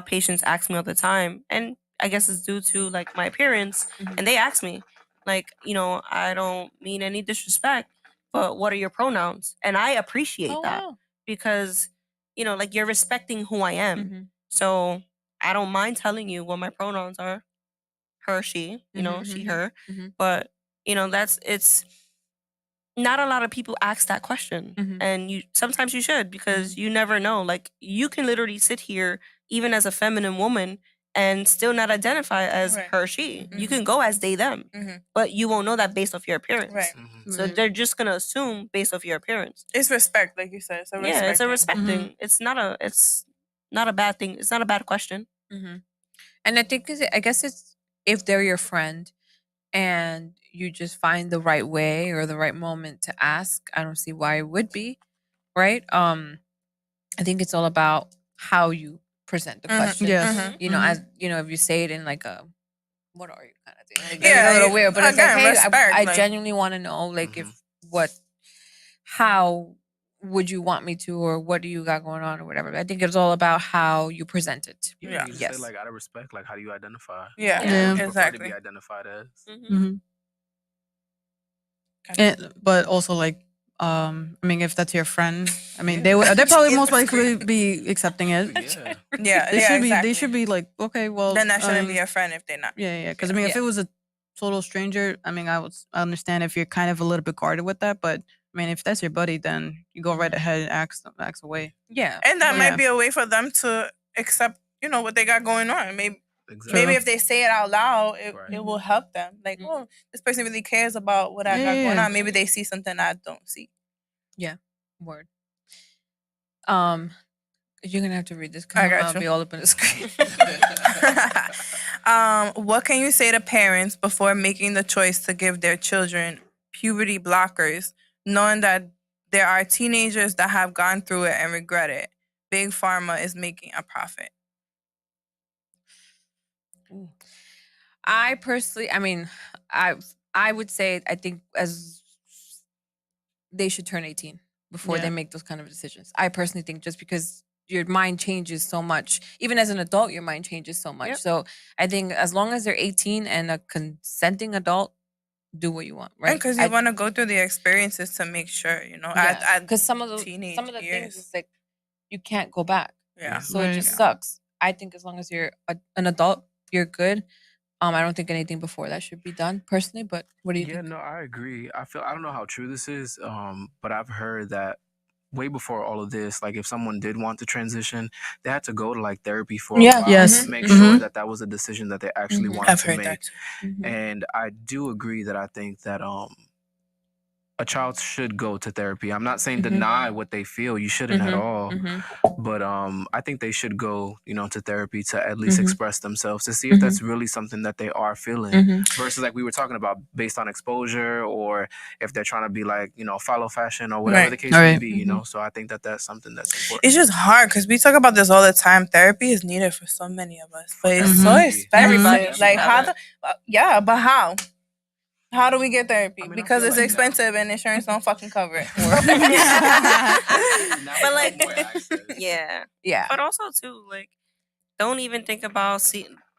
patients ask me all the time, and I guess it's due to like my appearance, and they ask me, like, I don't mean any disrespect, but what are your pronouns? And I appreciate that because, like you're respecting who I am. So I don't mind telling you what my pronouns are. Her, she, she, her. But, it's not a lot of people ask that question. And sometimes you should, because you never know. Like, you can literally sit here, even as a feminine woman, and still not identify as her, she. You can go as they, them. But you won't know that based off your appearance. Right. So they're just going to assume based off your appearance. It's respect, like you said. It's a respect thing. It's not a bad thing. It's not a bad question. And I think, I guess it's, if they're your friend and you just find the right way or the right moment to ask, I don't see why it would be, right? I think it's all about how you present the question. Yes. As if you say it in like a, what are you kind of thing? Like, Yeah, it's a little weird, but it's like, again, hey, respect, I like- genuinely want to know, like, how would you want me to, or what do you got going on, or whatever. I think it's all about how you present it. Yeah. You just say, like, out of respect, like, how do you identify? Yeah, Yeah. You prefer exactly. to be identified as. But also, like, I mean, if that's your friend, I mean, they probably most likely be accepting it. Yeah. Yeah, They should be. exactly. They should be like, okay, well, Then that shouldn't be your friend if they're not. Yeah. Because I mean, if it was a total stranger, I mean, I understand if you're kind of a little bit guarded with that. But I mean, if that's your buddy, then you go right ahead and ask away. Yeah. And that Yeah. might be a way for them to accept, what they got going on. Maybe Exactly. maybe if they say it out loud, it Right. will help them. Like, oh, this person really cares about what I got going Yeah. on. Maybe they see something I don't see. Word. You're gonna have to read this I because got I'll you. be all up in the screen. What can you say to parents before making the choice to give their children puberty blockers, knowing that there are teenagers that have gone through it and regret it? Big Pharma is making a profit. I personally, I mean, I would say, I think as they should turn 18 before Yeah. they make those kind of decisions. I personally think, just because your mind changes so much, even as an adult, your mind changes so much. Yep. So I think as long as they're 18 and a consenting adult, do what you want, Right. right? Because you want to go through the experiences to make sure, at because some of the teenage things years. is like you can't go back. Yeah. So it just Right. sucks. I think as long as you're an adult, you're good. I don't think anything before that should be done personally. But what do you Yeah, think? no, I agree. I don't know how true this is, but I've heard that way before all of this, like if someone did want to transition, they had to go to like therapy for a Yeah. while Yes. to make Mhm. sure that that was a decision that they actually Mhm. wanted I've to heard make. that too. Mhm. And I do agree that I think that a child should go to therapy. I'm not saying Mhm. deny what they feel. You shouldn't at Mhm. all. Mhm. But I think they should go, to therapy to at least Mhm. express themselves to see if Mhm. that's really something that they are feeling. Mhm. Versus like we were talking about based on exposure or if they're trying to be like, follow fashion or whatever Right. the case may Right. be, So I think that that's something that's important. It's just hard because we talk about this all the time. Therapy is needed for so many of us, but it's so Mhm. expensive. Everybody should Like have how? Yeah, but how? How do we get therapy? I mean, I Because feel it's like expensive and insurance don't fucking cover it. But like, yeah. Yeah. But also too, like, don't even think about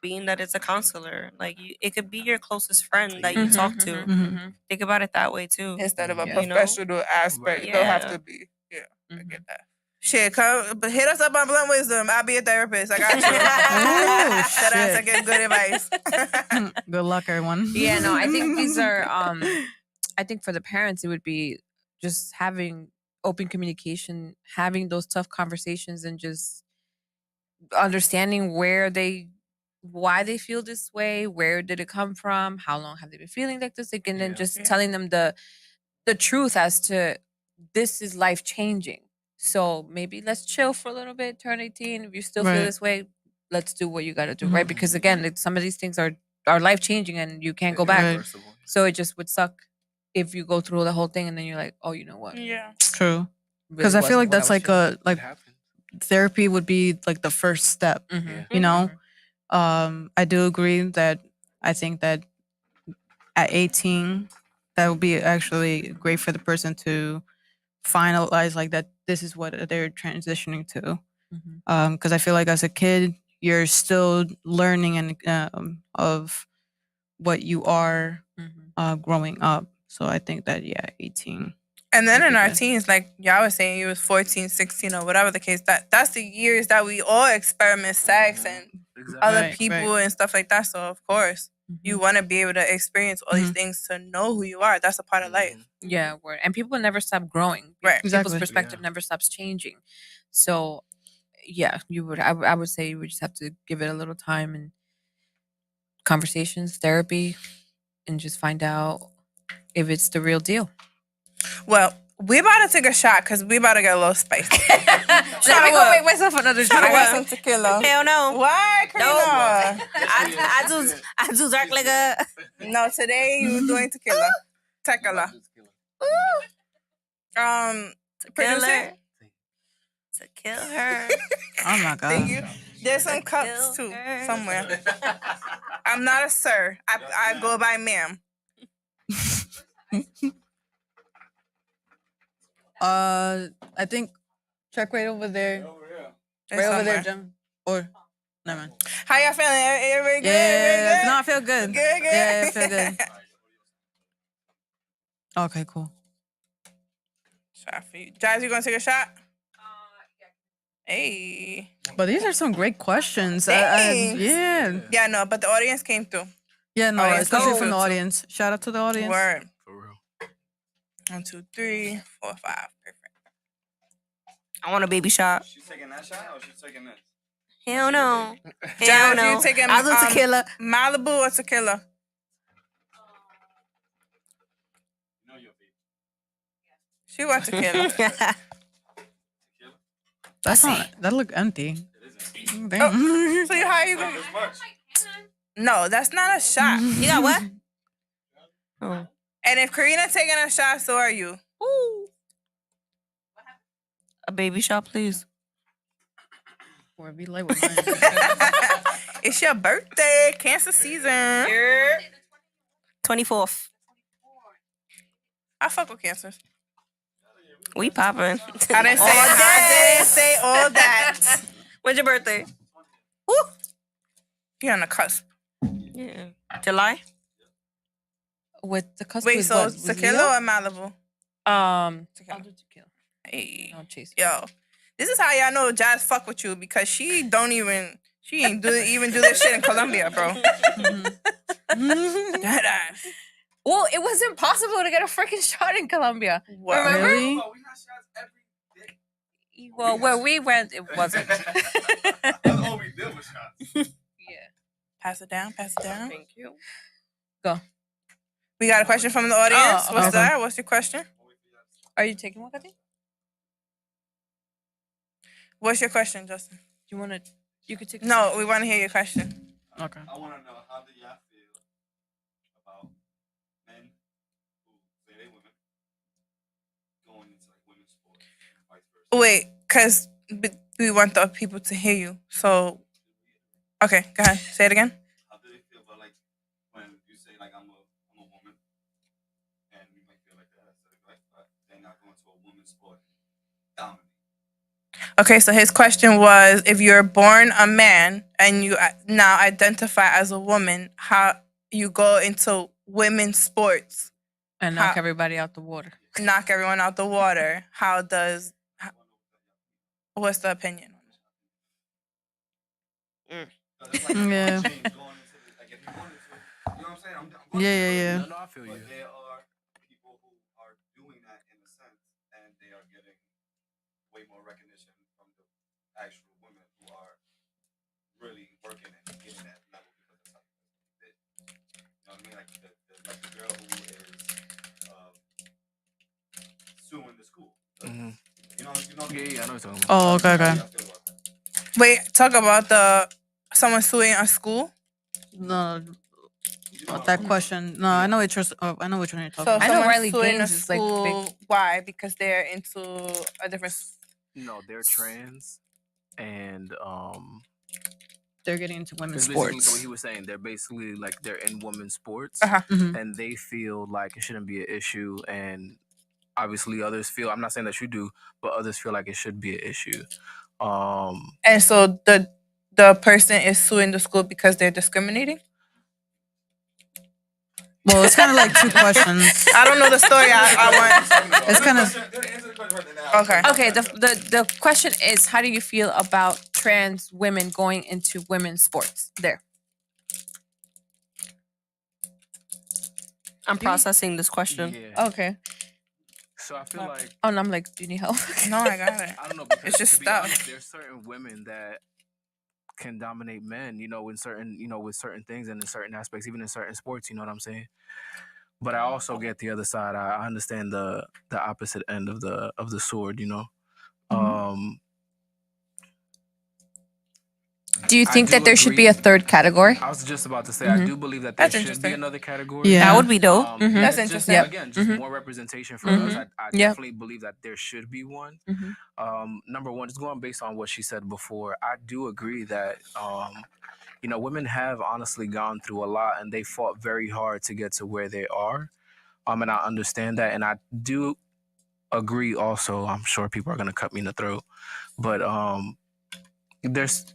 being that it's a counselor. Like, it could be your closest friend that you Mhm. talk to. Mhm. Think about it that way too. Instead of a Yeah. professional aspect, Right. they'll have Yeah. to be. Yeah, I Mhm. get that. Shit, come, but hit us up on Blunt Wisdom. I'll be a therapist. I got you. Oh, That ass, I shit. get good advice. Good luck, everyone. Yeah, no, I think these are I think for the parents it would be just having open communication, having those tough conversations and just understanding why they feel this way, where did it come from, how long have they been feeling like this, like, and then Yeah. just Yeah. telling them the truth as to this is life changing. So maybe let's chill for a little bit, turn 18. If you still feel Right. this way, let's do what you got to do, Mhm. right? Because again, like, some of these things are life changing and you can't go back. Right. Irreversible. So it just would suck if you go through the whole thing and then you're like, oh, you know what? Yeah. True. Really Because I feel wasn't like what that's was like feeling. like It happens. therapy would be like the first step. Mhm. You know, Mhm. I do agree that I think that at 18, that would be actually great for the person to finalize like that. This is what they're transitioning to. Mhm. Because I feel like as a kid, you're still learning and of what you are Mhm. growing up. So I think that 18. And then would in be our good. teens, like y'all was saying, you was 14, 16, or whatever the case, that's the years that we all experiment sex and Exactly. other Right, people right. and stuff like that. So of course, you Mhm. want to be able to experience all these Mhm. things to know who you are. That's a part of life. Yeah, word. And people never stop growing. Right. People's Exactly. perspective Yeah. never stops changing. So, yeah, you would. I would say you would just have to give it a little time and conversations, therapy, and just find out if it's the real deal. Well, we about to take a shot because we about to get a little spicy. Let me go make myself another drink. I got some tequila. Hell no. Why, Karina? I do dark liquor. No, today you doing tequila. Tequila. Producer. Killer. To kill her. Oh my god. Thank you. There's some cups too somewhere. I'm not a sir. I go by ma'am. I think check right over there. It's Right over there, somewhere. Jim. Or never mind. How y'all feeling? Everybody good? Yeah, Everybody good? no, I feel good. Good, good. Yeah, I feel good. Okay, cool. Shot for you. Jazz, you gonna take a shot? Hey. But these are some great questions. Thanks. Yeah. Yeah, no, but the audience came through. Yeah, no, Audience especially goes from the too. audience. Shout out to the audience. Word. For real. 1, 2, 3, 4, 5. Perfect. I want a baby shot. She's taking that shot or she's taking this? Hell no. Hell Jazz, no. you taking I'll do tequila. Malibu or tequila? You know your baby. She wants tequila. That's not. That look empty. It isn't. Damn. So how you gonna? This much. No, that's not a shot. You got what? Oh. And if Karina taking a shot, so are you. Ooh. A baby shot, please. Or be light with mine. It's your birthday, Cancer season. 24th. I fuck with cancers. We popping. I didn't say all that. When's your birthday? Woo. You're on the cusp. Yeah. July? With the cusp Wait, with so what? With tequila Leo? or Malibu? Tequila. I'll do tequila. Hey, No chase. yo, this is how y'all know Jazz fuck with you because she ain't even do this shit in Colombia, bro. Dead ass. Well, it was impossible to get a freaking shot in Colombia. What? Remember? Really? Oh, we had shots every day. Well, where we went, it wasn't. That's all we did was shots. Yeah. Pass it down. Pass it down. Thank you. Go. We got a question from the audience. Oh, What's okay. that? What's your question? Are you taking one, Kathy? What's your question, Justin? Do you want to? You could take. No, we want to hear your question. Okay. I want to know, how do y'all feel about men who say they women going into like women's sports and vice versa? Wait, because we want the people to hear you. So, okay, go ahead. Say it again. How do they feel about like when you say like I'm a woman, and you might feel like that, but then I go into a women's sport, dominate. Okay, so his question was, if you're born a man and you now identify as a woman, how you go into women's sports, And knock everybody out the water. knock everyone out the water. What's the opinion? So that's like Yeah. change going into the, like if you wanted to, you know what I'm saying? I'm going Yeah. No, I feel you. But there are people who are doing that in a sense, and they are getting way more recognition from the actual women who are really working and getting that level because of something they did. You know what I mean? Like the girl who is suing the school. Mhm. You know. Yeah, I know what you're talking about. Oh, okay. How do y'all feel about that? Wait, talk about someone suing a school. No, You know that question. No, I know what you're. I know which one you're talking So about. I know someone Riley suing Gaines a is, like, school. big. Why? Because they're into a different. No, they're trans, and They're getting into women's it's basically so sports. what he was saying. They're basically like they're in women's sports, Uh-huh. Mhm. and they feel like it shouldn't be an issue, and obviously others feel. I'm not saying that you do, but others feel like it should be an issue. And so the person is suing the school because they're discriminating. Well, it's kind of like two questions. I don't know the story. I want. It's kind of. Okay. Okay. The question is, how do you feel about trans women going into women's sports? There. I'm processing this question. Yeah. Okay. So I feel like Oh, and I'm like, do you need help? No, I got it. I don't know. Because It's just to be stuff. honest, there's certain women that can dominate men, in certain, with certain things and in certain aspects, even in certain sports. You know what I'm saying? But I also get the other side. I understand the opposite end of the sword. Do you I think do that there should agree. be a third category? I was just about to say, I do believe that there That's should be interesting. another category. Yeah. That would be dope. Even That's just, interesting. Yep. Again, just more representation for us. I Yep. definitely believe that there should be one. Mhm. Number one, just going based on what she said before, I do agree that women have honestly gone through a lot, and they fought very hard to get to where they are. And I understand that, and I do agree also. I'm sure people are gonna cut me in the throat, but there's,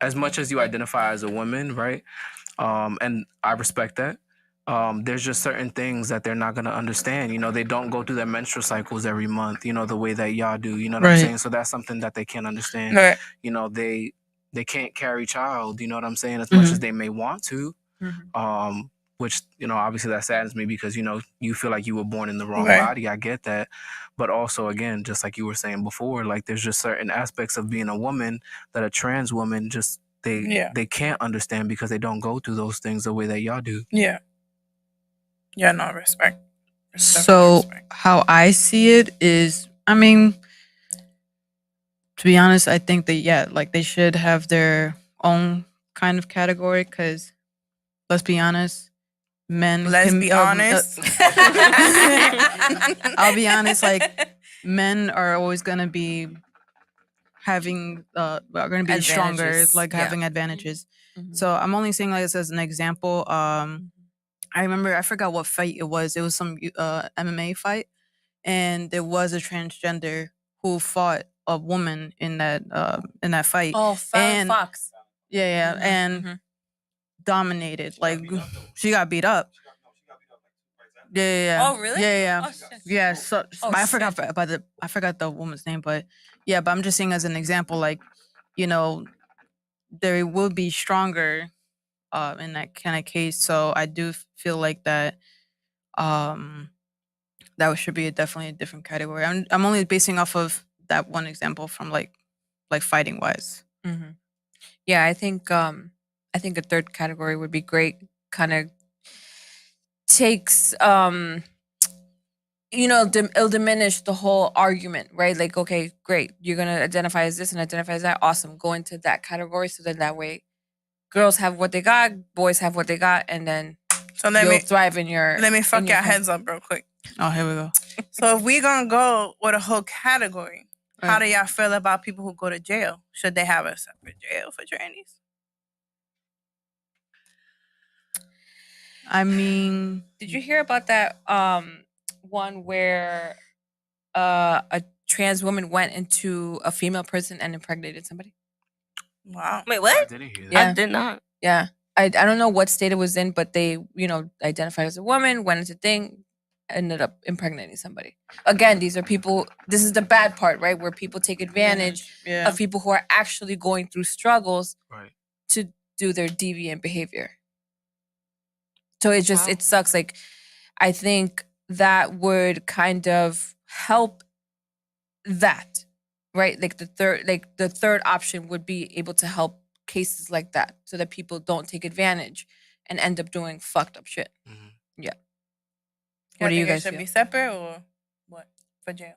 as much as you identify as a woman, right? And I respect that. There's just certain things that they're not gonna understand. They don't go through their menstrual cycles every month, the way that y'all do. You know what I'm Right. saying? So that's something that they can't understand. Right. They can't carry child, you know what I'm saying, as much as they may want to. Which, obviously that saddens me because, you feel like you were born in the wrong Right. body. I get that. But also, again, just like you were saying before, like there's just certain aspects of being a woman that a trans woman just, they can't understand because they don't go through those things the way that y'all do. Yeah. Yeah. No respect. So Respect. how I see it is, I mean, to be honest, I think that like they should have their own kind of category because, let's be honest, men. Let's be honest. I'll be honest, like men are always gonna be having are gonna be stronger, Advantages, like yeah. having advantages. Mhm. So I'm only saying like this as an example. I remember, I forgot what fight it was. It was some MMA fight, and there was a transgender who fought a woman in that fight. Oh, And- Fox. Yeah, and dominated. Like she got beat up. Yeah. Oh, really? Yeah. Oh, shit. Yeah. So Oh, I forgot shit. about I forgot the woman's name, but yeah. But I'm just saying as an example, like, you know, they will be stronger in that kind of case. So I do feel like that that should be definitely a different category. I'm only basing off of that one example from like fighting wise. Mm-hmm. Yeah, I think a third category would be great. Kind of takes it'll diminish the whole argument, right? Like, okay, great, you're gonna identify as this and identify as that. Awesome, go into that category, so then that way, girls have what they got, boys have what they got, and then So let you'll me thrive in your. fuck in your your heads up real quick. Oh, here we go. So if we gonna go with a whole category, how do y'all feel about people who go to jail? Should they have a separate jail for trannies? I mean, Did you hear about that one where a trans woman went into a female prison and impregnated somebody? Wow. Wait, I what? didn't hear that. Yeah. I did not. Yeah. I don't know what state it was in, but they, identified as a woman, went into thing, ended up impregnating somebody. Again, these are people, this is the bad part, right? Where people take advantage yeah. of people who are actually going through struggles Right. to do their deviant behavior. So it just, Wow. it sucks. Like, I think that would kind of help that, right? Like the third option would be able to help cases like that, so that people don't take advantage and end up doing fucked up shit. Mhm. Yeah. What do you guys should feel? be separate or what for jail?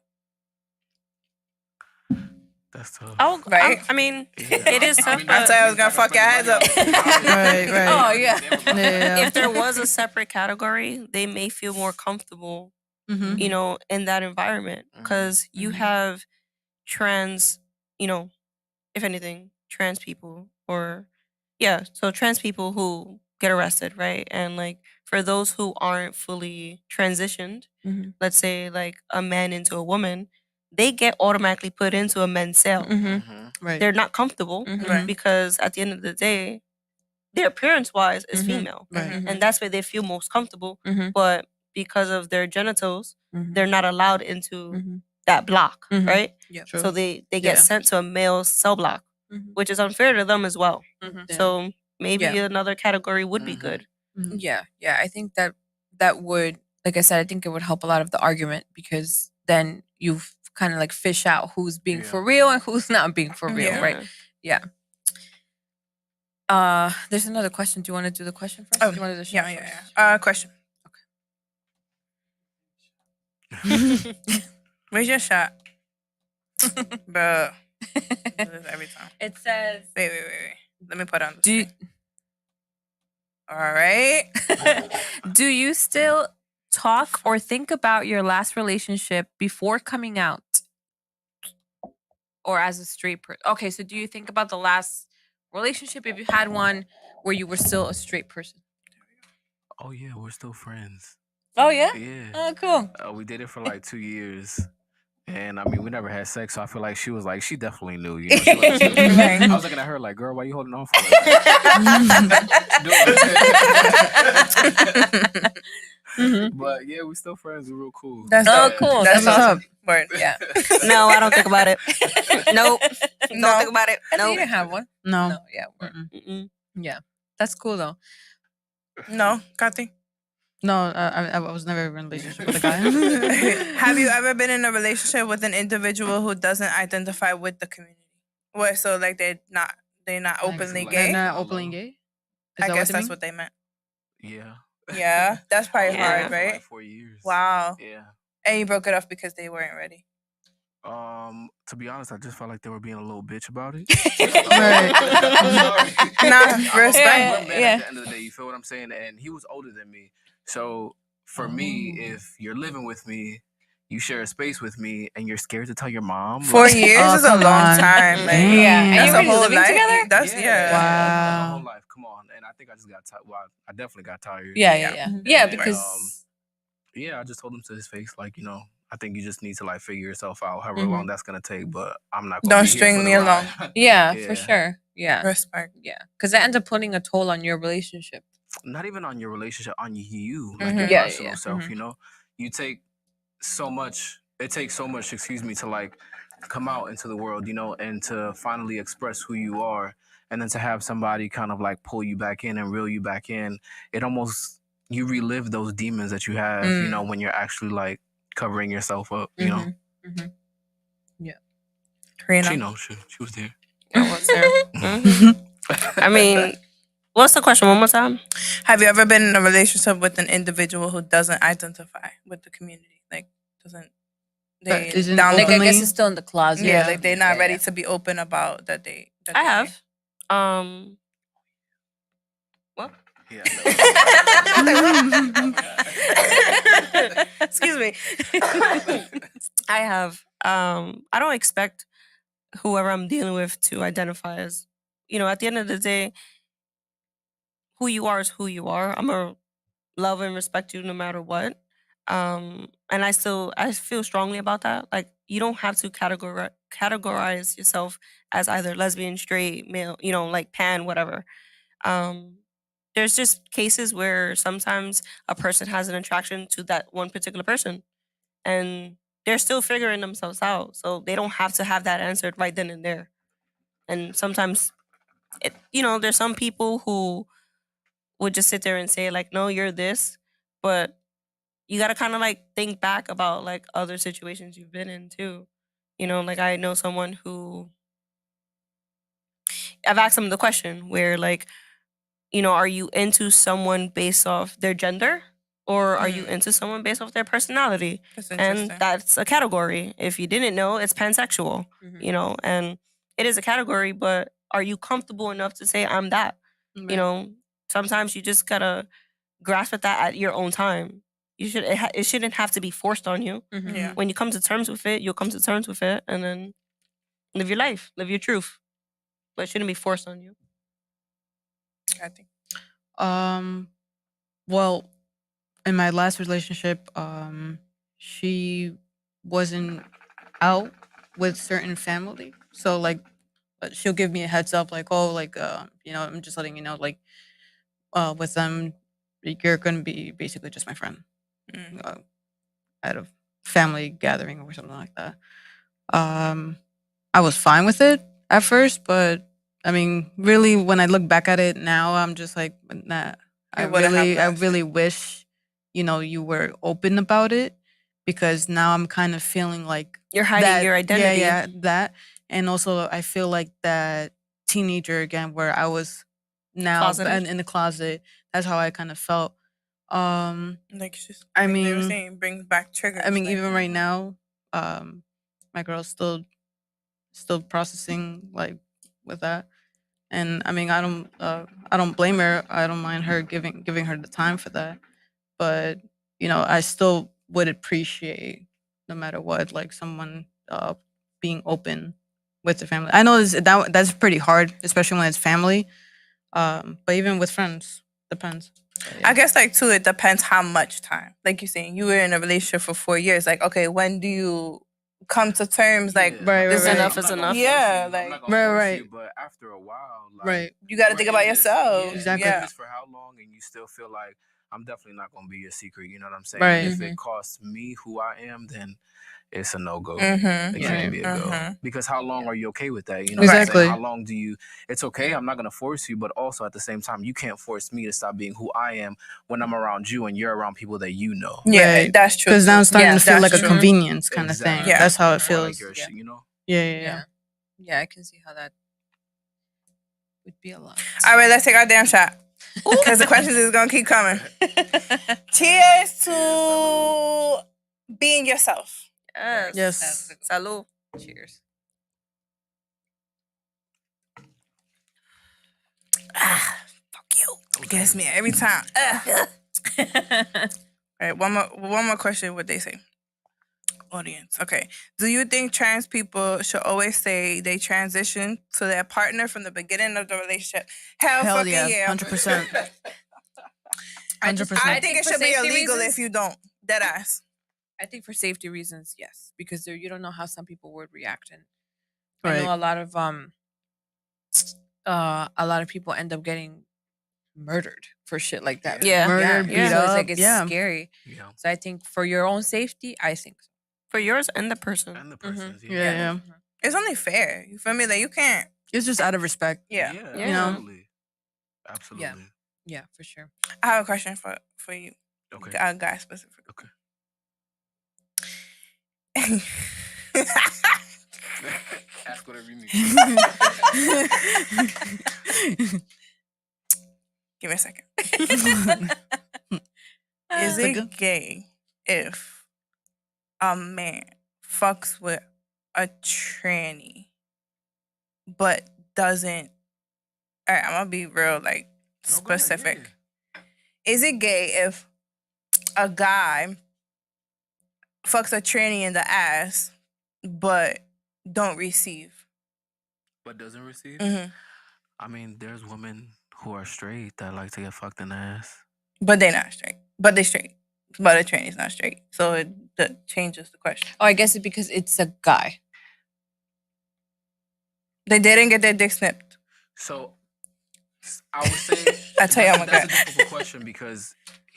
That's tough. Oh, Right. I mean, Yeah. it is tough. I thought I was gonna fuck your heads up. Right. Oh, yeah. Yeah. If there was a separate category, they may feel more comfortable, Mm-hmm. you know, in that environment, because you Mhm. have trans, you know, if anything, trans people, or so trans people who get arrested, right? And like for those who aren't fully transitioned, Mhm. let's say like a man into a woman, they get automatically put into a men's cell. Mhm. Mhm. Right. They're not comfortable Mhm. Right. because at the end of the day, their appearance wise is Mhm. female. Right. Mhm. And that's where they feel most comfortable. Mhm. But because of their genitals, Mhm. they're not allowed into Mhm. that block, Mhm. right? Yep. True. So they get Yeah. sent to a male cell block, Mhm. which is unfair to them as well. Mhm. Yeah. So maybe Yeah. another category would be Mhm. good. Mhm. Yeah. I think that would, like I said, I think it would help a lot of the argument, because then you kind of like fish out who's being Yeah. for real and who's not being for real, Yeah. right? Yeah. There's another question. Do you want to do the question first? Oh, Do you want to do the shot yeah. first? Question. Where's your shot? Bruh. Do this every time. It says, Wait. Let me put on the do you, screen. All right. do you still talk or think about your last relationship before coming out, or as a straight person? Okay, so do you think about the last relationship, if you had one, where you were still a straight person? Oh yeah, we're still friends. Oh yeah. Yeah. Oh cool. We did it for like 2 years. And I mean, we never had sex, so I feel like she was like, she definitely knew, you know. She was like, Right. I was looking at her like, girl, why you holding on for? Mhm. But yeah, we still friends. We're real cool. That's Oh, dope. cool. That's That's awesome. Word. Yeah. No, I don't think about it. Nope. Don't No. think about it. I think you Nope. didn't have one. No. No. Yeah. Word. Mm-mm. Yeah. That's cool though. No, Kathy. No, I was never in a relationship with a guy. Have you ever been in a relationship with an individual who doesn't identify with the community? What? So like they're not Like, openly like- gay? They're not openly gay? Is I that guess they that's mean? what they meant. Yeah. Yeah, that's probably Yeah. hard, For right? like 4 years. Wow. Yeah. And you broke it off because they weren't ready. To be honest, I just felt like they were being a little bitch about it. Right. I'm sorry. Nah, I'm respect. a man Yeah. at the end of the day. You feel what I'm saying? And he was older than me, so for me, if you're living with me, you share a space with me, and you're scared to tell your mom. 4 like, years Oh, is a come long on. time. Like, Damn. Yeah. And that's you a already whole living life. together? That's yeah, Wow. the whole life. Come on, and I think I just got tired. Well, I definitely got tired. Yeah. Yeah. Yeah. And, Because. yeah, I just told him to his face, like, you know, I think you just need to like figure yourself out, however Mhm. long that's gonna take. But I'm not. Gonna Don't be here string for the me along. ride. Yeah, Yeah. for sure. Yeah. Respect. Yeah. Because that ends up putting a toll on your relationship. not even on your relationship, on you, like your Mhm. Yeah, personal yeah. self. Mhm. You know, you take so much. It takes so much, excuse me, to like come out into the world, you know, and to finally express who you are, and then to have somebody kind of like pull you back in and reel you back in. It almost you relive those demons that you have, you know, when you're actually like covering yourself up, you know. Mhm. She Karina. knows she was there. I was there. Mhm. I mean, what's the question? One more time. Have you ever been in a relationship with an individual who doesn't identify with the community? Like doesn't they Isn't down Like I openly. guess it's still in the closet. yeah, like they're not Yeah, ready yeah. to be open about that they that I they have. What? Yeah. Excuse me. I have. I don't expect whoever I'm dealing with to identify as, at the end of the day, who you are is who you are. I'm gonna love and respect you no matter what. And I feel strongly about that. Like you don't have to categorize yourself as either lesbian, straight, male, like pan, whatever. Um, there's just cases where sometimes a person has an attraction to that one particular person, and they're still figuring themselves out. So they don't have to have that answered right then and there. And sometimes, there's some people who would just sit there and say like, "No, you're this," but you got to kind of like think back about like other situations you've been in too. Like I know someone who I've asked them the question where like, are you into someone based off their gender or are you into someone based off their personality? That's And interesting. that's a category. If you didn't know, it's pansexual, and it is a category, but are you comfortable enough to say I'm that? Sometimes you just gotta grasp at that at your own time. It shouldn't have to be forced on you. Yeah. When you come to terms with it, you'll come to terms with it and then live your life, live your truth. But it shouldn't be forced on you. I think. Well, in my last relationship, she wasn't out with certain family, so like she'll give me a heads up, like, oh, like, I'm just letting you know, like, with them, you're gonna be basically just my friend at a family gathering or something like that. I was fine with it at first, but I mean, really, when I look back at it now, I'm just like, nah. It wouldn't have I lasted. really wish, you were open about it, because now I'm kind of feeling like You're hiding your identity. Yeah, that, and also I feel like that teenager again, where I was now Closeted? in the closet. That's how I kind of felt. Like she's, I like they were mean, saying, brings back triggers. I mean, like, even right now, my girl's still processing like with that, and I mean, I don't blame her. I don't mind her giving her the time for that, but I still would appreciate, no matter what, like someone being open with the family. I know that's pretty hard, especially when it's family, but even with friends, depends. But, yeah. I guess like too, it depends how much time. Like you're saying, you were in a relationship for 4 years. Like, okay, when do you come to terms? Like, Right, this right, enough right. is enough. Yeah, I'm like not gonna Right, force right. you, but after a while, like, Right. you got to we're think in about this- yourself. Yeah, Exactly. we're in Yeah. this for how long, and you still feel like I'm definitely not gonna be your secret. You know what I'm saying? Right. If it costs me who I am, then it's a no go. Mm-hmm. It Right. can't be a go. Mhm. Because how long are you okay with that? You know what I'm Exactly. saying? How long do you? It's okay. I'm not gonna force you, but also at the same time, you can't force me to stop being who I am when I'm around you and you're around people that you know. Yeah, Right. that's true. Because now too. it's starting Yeah, to feel that's like a true. convenience kind of thing. Exactly. Yeah. That's how it Or feels. like your Yeah. shit, you know. Yeah. Yeah, I can see how that would be a lot. All right, let's take our damn shot. Because the questions is going to keep coming. Cheers to being yourself. Yes. Salud. Cheers. Fuck you. It gets me every time. All right, one more question. What they say? Audience. Okay. Do you think trans people should always say they transition to their partner from the beginning of the relationship? Hell fucking yeah. 100%. I 100%. think it for should be safety illegal reasons- if you don't. Dead ass. I think for safety reasons, yes, because you don't know how some people would react, and I Right. know a lot of people end up getting murdered for shit like that. Yeah. Murdered, Yeah. beat So up. it's like it's yeah. scary. Yeah. So I think for your own safety, I think so. For yours and the person. And the person's, Yeah. It's only fair. You feel me? Like you can't. It's just out of respect. Yeah. Yeah. You know? Absolutely. Absolutely. Yeah, for sure. I have a question for you, Okay. a guy specifically. Okay. Ask whatever you need. Give me a second. Uh, Is it gay if a man fucks with a tranny but doesn't? All right, I'm gonna be real, like No, go ahead, specific. Is it gay if a guy fucks a tranny in the ass but don't receive? But doesn't receive? Hmm. I mean, there's women who are straight that like to get fucked in the ass. But they're not straight. But they're straight. But a tranny's not straight. So that changes the question. Oh, I guess it's because it's a guy. They didn't get their dick snipped. So I would say I tell you, I'm a that's a guy. difficult question because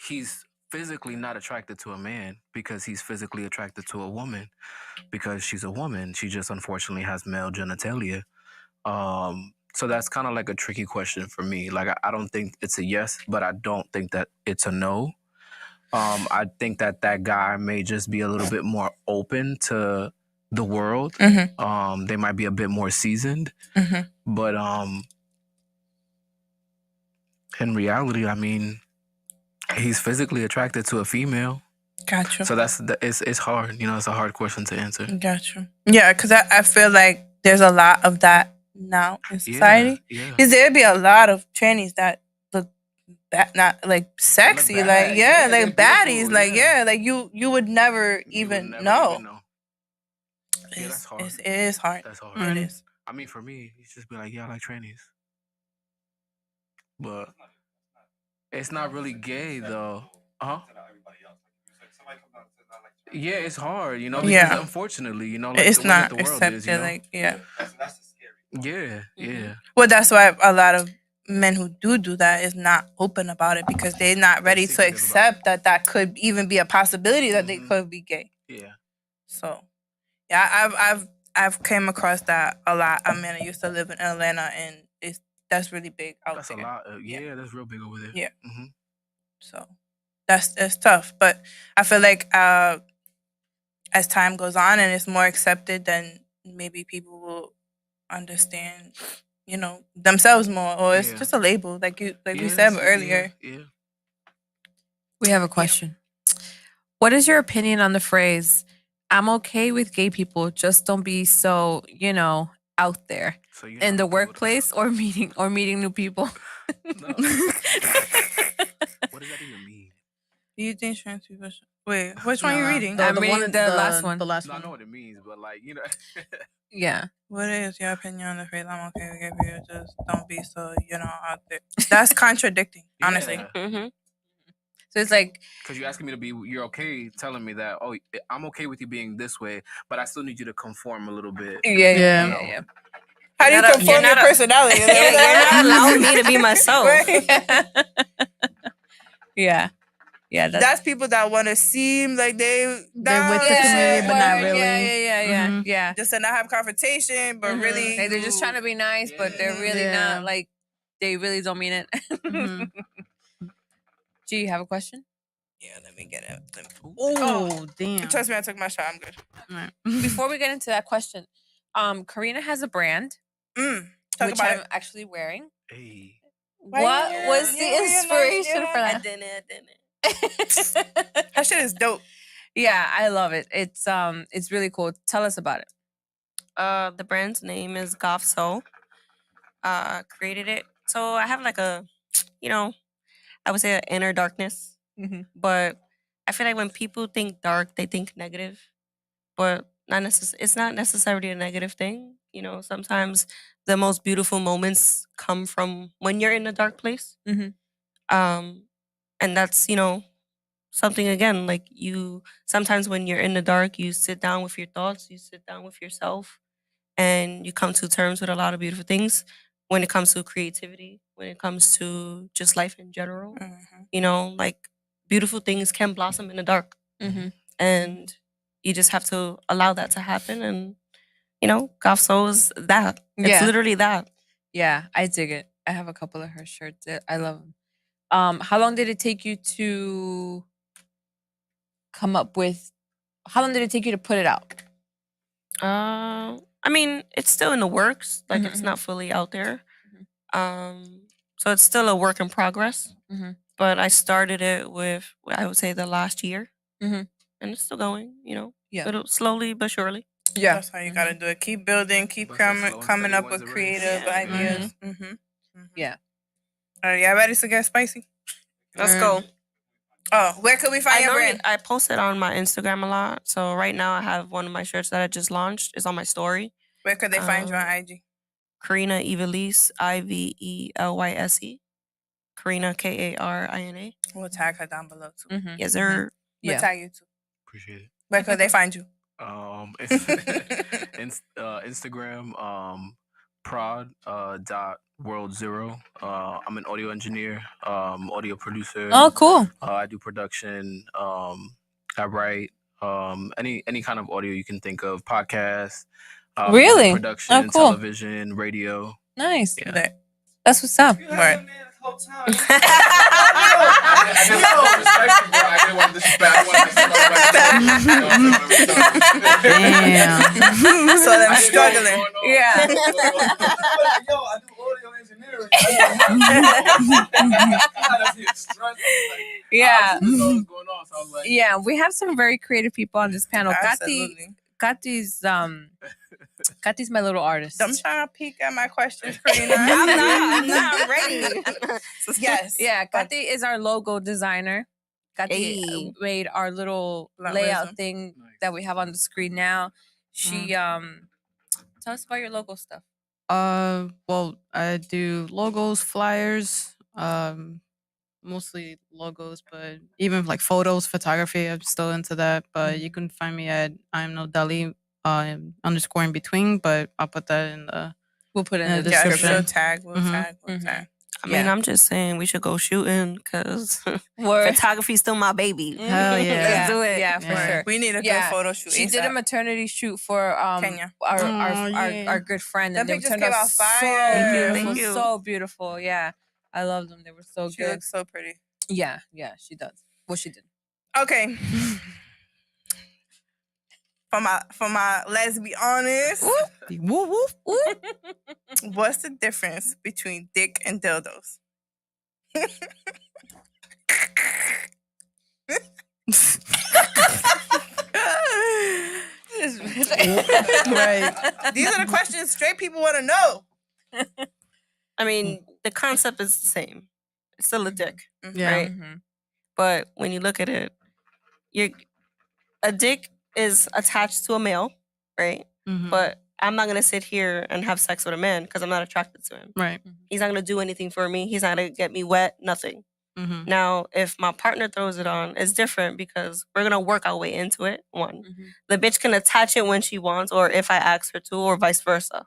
he's physically not attracted to a man because he's physically attracted to a woman because she's a woman. She just unfortunately has male genitalia. So that's kind of like a tricky question for me. Like I don't think it's a yes, but I don't think that it's a no. I think that guy may just be a little bit more open to the world. Mm-hmm. They might be a bit more seasoned, Mm-hmm. but in reality, I mean, he's physically attracted to a female. Gotcha. So it's hard. You know, it's a hard question to answer. Gotcha. Yeah, because I feel like there's a lot of that now in society. Yeah. Because there'd be a lot of trannies that look not like sexy, Look like bad. yeah, Yeah, like they're baddies, beautiful, like yeah. like you would never You would even never know. even know. Yeah, that's hard. It is hard. That's hard. It is. I mean, for me, you just be like, yeah, I like trannies. But it's not really gay, though. Uh-huh. Yeah, it's hard, you know, because Yeah. unfortunately, you know, like It's the way that not the world accepted, is, you know? like yeah. That's the scary. Yeah. Well, that's why a lot of men who do that is not open about it because they're not ready to secretive about accept that could even be a possibility that they Mhm. could be gay. Yeah. So, yeah, I've came across that a lot. I mean, I used to live in Atlanta, and that's really big out That's there. a lot. Yeah, that's real big over there. Yeah. Mm-hmm. So, that's tough. But I feel like as time goes on and it's more accepted, then maybe people will understand, you know, themselves more, or it's Yeah. just a label, like we Yeah, said so- earlier. Yeah. We have a question. What is your opinion on the phrase, I'm okay with gay people, just don't be so, out there So you're in not the okay with- workplace or meeting new people? No. What does that even mean? Do you think trans people wait, which one are you No, reading? I'm reading the last one. The last No, I one. know what it means, but like, you know. Yeah. What is your opinion on the phrase, I'm okay with gay people, just don't be so, out there? That's contradicting, honestly. Yeah. Mm-hmm. So it's like, Because you're asking me to be, you're okay telling me that, oh, I'm okay with you being this way, but I still need you to conform a little bit. yeah. How do you You're not conform you're your not a- personality? Yeah, you're not allowing me to be myself. Yeah. Yeah. That's people that want to seem like They're with the down community, but not word, really. Yeah. Mhm. Yeah. just to not have confrontation, but Mhm. really Like they're just trying to be nice, but they're really Yeah. not, like, they really don't mean it. Mhm. Do you have a question? Yeah, let me get it. Oh, damn. Trust me, I took my shot. I'm good. Right. Before we get into that question, Karina has a brand, Talk which about I'm it. actually wearing. Hey. Why What you- was you- the you're not- inspiration you're for not- that? didn't. That shit is dope. Yeah, I love it. It's really cool. Tell us about it. The brand's name is Goth Soul. Created it. So I have like a, I would say an inner darkness. But I feel like when people think dark, they think negative. But it's not necessarily a negative thing. Sometimes the most beautiful moments come from when you're in a dark place. Mhm. And that's, something again, like sometimes when you're in the dark, you sit down with your thoughts, you sit down with yourself, and you come to terms with a lot of beautiful things. when it comes to creativity, when it comes to just life in general. Mhm. You know, like beautiful things can blossom in the dark. Mm-hmm. And you just have to allow that to happen. And, you know, Goth Soul is that. It's Yeah. literally that. Yeah, I dig it. I have a couple of her shirts. I love them. How long did it take you to come up with? How long did it take you to put it out? I mean, it's still in the works. Like, it's Mhm. not fully out there. So it's still a work in progress. Mhm. But I started it with, I would say, the last year. Mhm. And it's still going, you know. Yeah. It'll slowly but surely. Yeah. That's how you gotta do it. Keep building. Keep But it's slow and coming steady up wins with the race. creative Yeah. ideas. Yeah. All right, y'all ready to get spicy? Let's go. Oh, where could we find your brand? I post it on my Instagram a lot. So right now I have one of my shirts that I just launched. It's on my story. Where could they find you on IG? Karina Evelise, Ivellyse. Karina, Karina. We'll tag her down below too. Mm-hmm. Yes, sir. We'll Yeah. tag you too. Appreciate it. Where could they find you? Instagram, prod dot world zero. I'm an audio engineer, audio producer. Oh, cool. I do production. I write any kind of audio you can think of, podcasts. Really? Production, Oh, cool. television, radio. Nice. Yeah. Lit. That's what's up. You Right. had that man the whole time. I didn't want to disrespect you, bro. I didn't want to disrespect. I wanted to Damn. So them struggling. Yeah. Yo, I do audio engineering. Yeah. I was going on, so I was like, Yeah. We have some very creative people on this panel. Absolutely. Kati's my little artist. I'm trying to peek at my questions, Karina. I'm not ready. Yes. Yeah, Kati is our logo designer. Kati Hey. made our little Blunt layout wisdom. thing Nice. that we have on the screen now. She tell us about your logo stuff. Well, I do logos, flyers, mostly logos, but even like photos, photography, I'm still into that. But you can find me at I'm no Dali underscore in between, but I'll put that in the We'll put it in Yeah, the Yes, description. we'll tag. We'll Mhm. tag. We'll Mhm. tag. I mean, Yeah. I'm just saying we should go shooting because Word. photography's still my baby. Hell yeah. Let's do it. Yeah, for Yeah. sure. We need a Yeah. good photo shoot. She did a ASAP. maternity shoot for Kenya. our good friend, Them and they pictures turned came out out so fire. beautiful, Thank you. so beautiful. Yeah, I love them. They were so She good. looks so pretty. Yeah, she does. Well, she did. Okay. For my let's be honest, Woo woo. what's the difference between dick and dildos? Right. These are the questions straight people want to know. I mean, the concept is the same. It's still a dick, Yeah. right? Mhm. But when you look at it, a dick is attached to a male, right? Mhm. But I'm not gonna sit here and have sex with a man because I'm not attracted to him. Right. He's not gonna do anything for me. He's not gonna get me wet. Nothing. Mm-hmm. Now, if my partner throws it on, it's different because we're gonna work our way into it. One, Mhm. the bitch can attach it when she wants, or if I ask her to, or vice versa.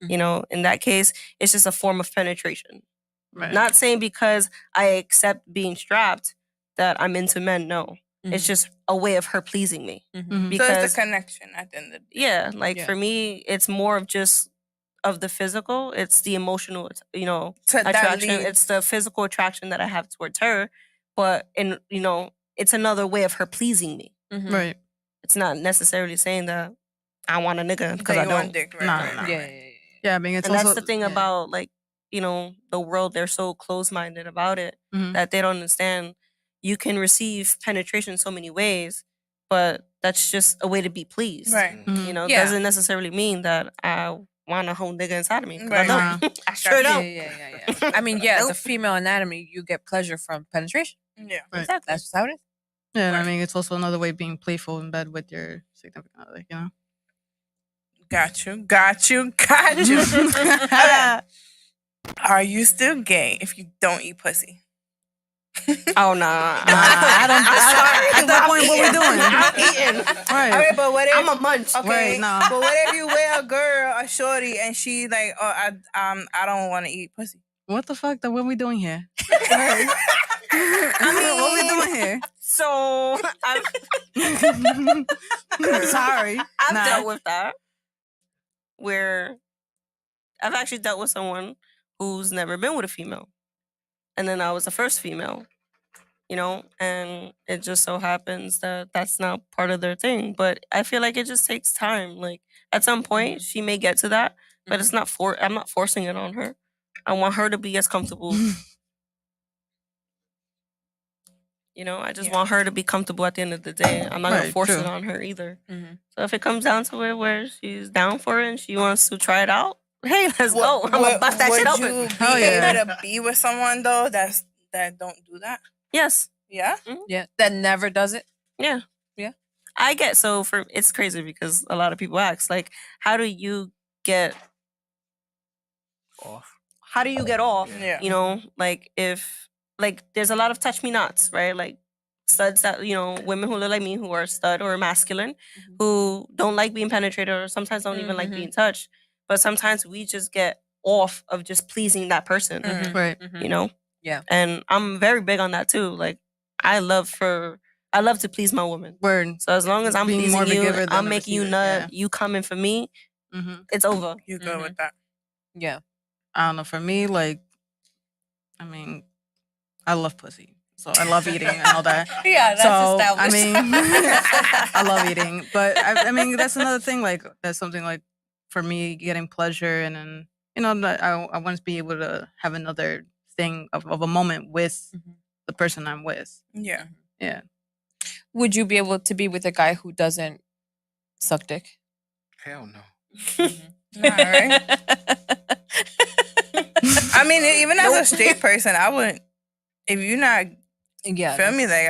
You know, in that case, it's just a form of penetration. Right. Not saying because I accept being strapped that I'm into men. No, it's Mhm. just a way of her pleasing me. Mhm. So Because it's the connection at the end of the day. yeah, like Yeah. for me, it's more of just of the physical. It's the emotional, So that attraction. leads- It's the physical attraction that I have towards her. But it's another way of her pleasing me. Mhm. Right. It's not necessarily saying that I want a nigga because that I you don't. want dick, right? Nah, right, nah. right, Yeah, right. yeah. Yeah. I mean, it's And also that's the thing yeah. about the world. They're so close-minded about it Mhm. that they don't understand. You can receive penetration so many ways, but that's just a way to be pleased. Right. Mhm. Yeah. Doesn't necessarily mean that I want a whole nigga inside of me. 'Cause Right. I don't. I sure Yeah, don't. yeah. I mean, yeah, the Nope. female anatomy, you get pleasure from penetration. Yeah. Right. Exactly. That's just how it is. Yeah, and I Right. mean, it's also another way of being playful in bed with your significant other, you know? Got you. Okay. Are you still gay if you don't eat pussy? Oh nah. I don't. At that point, what we doing? I'm eating. Right. Okay, but what if I'm a munch. Okay, Right, nah. but what if you with a girl, a shorty, and she like, oh, I don't want to eat pussy. What the fuck? What are we doing here? I What are we doing here? So I've Sorry. I've Nah. dealt with that. Where I've actually dealt with someone who's never been with a female. And then I was the first female, and it just so happens that that's not part of their thing. But I feel like it just takes time. Like at some point, she may get to that, but it's not I'm not forcing it on her. I want her to be as comfortable. I just want her to be comfortable at the end of the day. I'm not gonna Right, force true. it on her either. Mhm. So if it comes down to it where she's down for it and she wants to try it out, hey, let's go. I'm gonna bust that shit Would open. you be Hell yeah. able to be with someone though that don't do that? Yes. Yeah. Yeah, that never does it. Yeah. Yeah. I get it's crazy because a lot of people ask, like, how do you get Off. how do you get off? Yeah. Like if there's a lot of touch me nots, right? Like studs that, women who look like me who are stud or masculine who don't like being penetrated or sometimes don't even like being touched. But sometimes we just get off of just pleasing that person. Right. Yeah. And I'm very big on that too. Like I love to please my woman. Word. So as long as I'm Being pleasing more of a you, giver than I'm a making you receiver, nut, yeah. you coming for me, it's over. You good with that? Yeah. I don't know. For me, like, I mean, I love pussy. So I love eating and all that. Yeah, that's So, established. I mean, I love eating. But, I mean, that's another thing. Like, that's something, like, for me, getting pleasure. And then, I want to be able to have another thing of a moment with the person I'm with. Yeah. Yeah. Would you be able to be with a guy who doesn't suck dick? Hell no. All right. I mean, even as a straight person, I wouldn't. If you're not, Yeah. feel me, like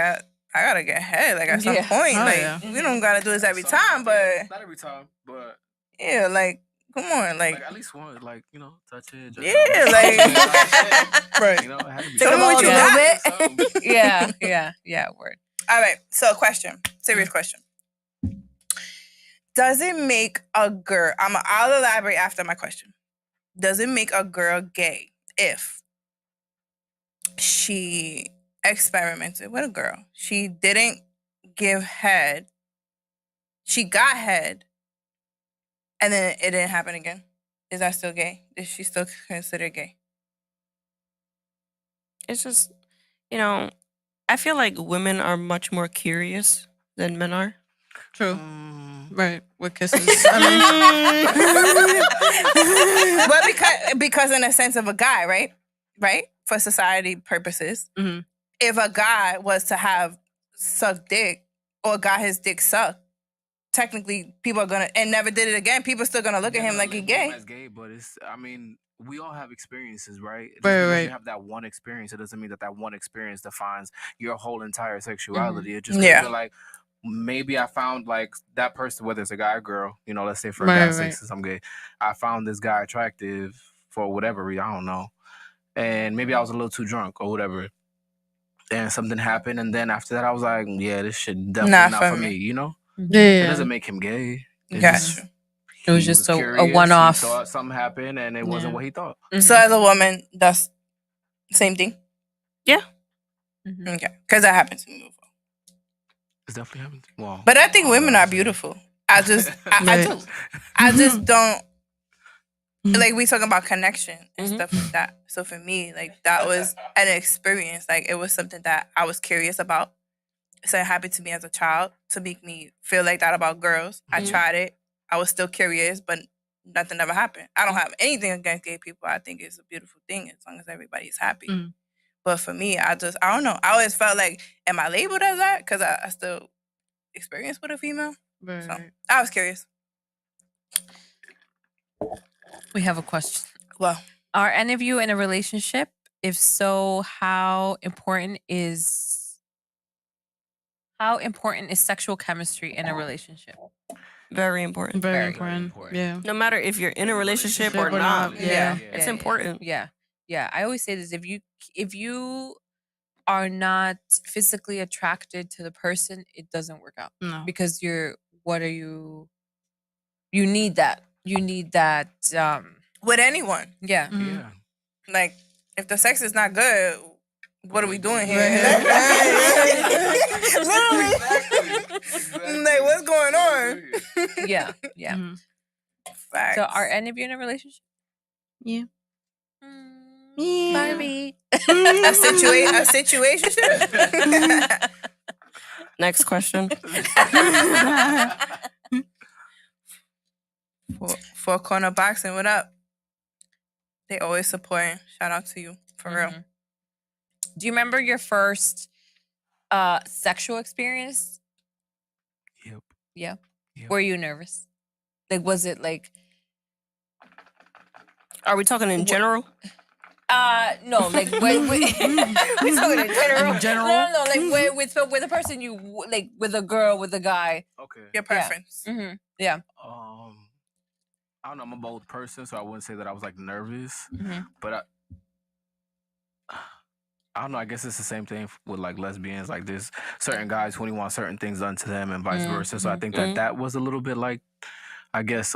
I gotta get head. Like at some Yeah. point, Oh, like yeah. we don't gotta do this every Some- time, but not every time, but yeah, like come on, like like at least one, like touch it. Just yeah, like right. It had to be Tell me something. what you Yeah. love it. Yeah. Word. All right. So, question, serious question. Does it make a girl? I'll elaborate after my question. Does it make a girl gay if she experimented with a girl? She didn't give head. She got head, and then it didn't happen again. Is that still gay? Is she still considered gay? It's just, I feel like women are much more curious than men are. True. Mm, Right. With kisses. I Well, because in a sense of a guy, right, for society purposes, Mhm. if a guy was to have sucked dick or got his dick sucked, technically people are gonna and never did it again. People still gonna look at him like he label him gay. as gay, but we all have experiences, right? Just Right, because right. you have that one experience, it doesn't mean that one experience defines your whole entire sexuality. It just Yeah. could be like maybe I found like that person, whether it's a guy or girl, let's say for Right, God's sake, right. since I'm gay, I found this guy attractive for whatever reason, I don't know. And maybe I was a little too drunk or whatever. And something happened, and then after that I was like, yeah, this shit definitely Not not for for me. me, Yeah. It doesn't make him gay. It Got just- you. It was he just a curious, one-off. He thought something happened, and it wasn't Yeah. what he thought. So as a woman, that's same thing. Mhm. Okay, because that happened to me before. It's definitely happened. Well, But I think don't women know are what to say. beautiful. I Right. do. I just don't Mhm. like we talking about connection and Mhm. stuff like that. So for me, like that was an experience. Like it was something that I was curious about. So it happened to me as a child to make me feel like that about girls. I Mhm. tried it. I was still curious, but nothing ever happened. I don't have anything against gay people. I think it's a beautiful thing as long as everybody's happy. Mhm. But for me, I don't know. I always felt like, am I labeled as that? Because I still experienced with a female. Right, So right. I was curious. We have a question. Well, Are any of you in a relationship? If so, how important is sexual chemistry in a relationship? Very important. Very, Very important. important. Yeah. No matter if you're in a relationship or Or not. not, yeah. It's important. Yeah. I always say this: if you are not physically attracted to the person, it doesn't work out No. because you need that. You need that. With anyone. Yeah. Mhm. Yeah. Like, if the sex is not good, what are we doing here? Right. Literally. Exactly. Like, what's going on? Yeah. Yeah. Mhm. Facts. So are any of you in a relationship? Yeah. Barbie. a situationship? Next question. For corner boxing, what up? They always supporting. Shout out to you. For real. Mhm. Do you remember your first sexual experience? Yep. Yeah. Yep. Were you nervous? Like, was it like? Are we talking in general? No, like when we talking in general. In general? No, like with a person like with a girl, with a guy. Okay. Your preference. Mm-hmm. Yeah. I don't know. I'm a bold person, so I wouldn't say that I was like nervous, Mhm. but I don't know. I guess it's the same thing with like lesbians. Like there's certain guys who only want certain things done to them, and vice versa. So I think that that was a little bit like, I guess,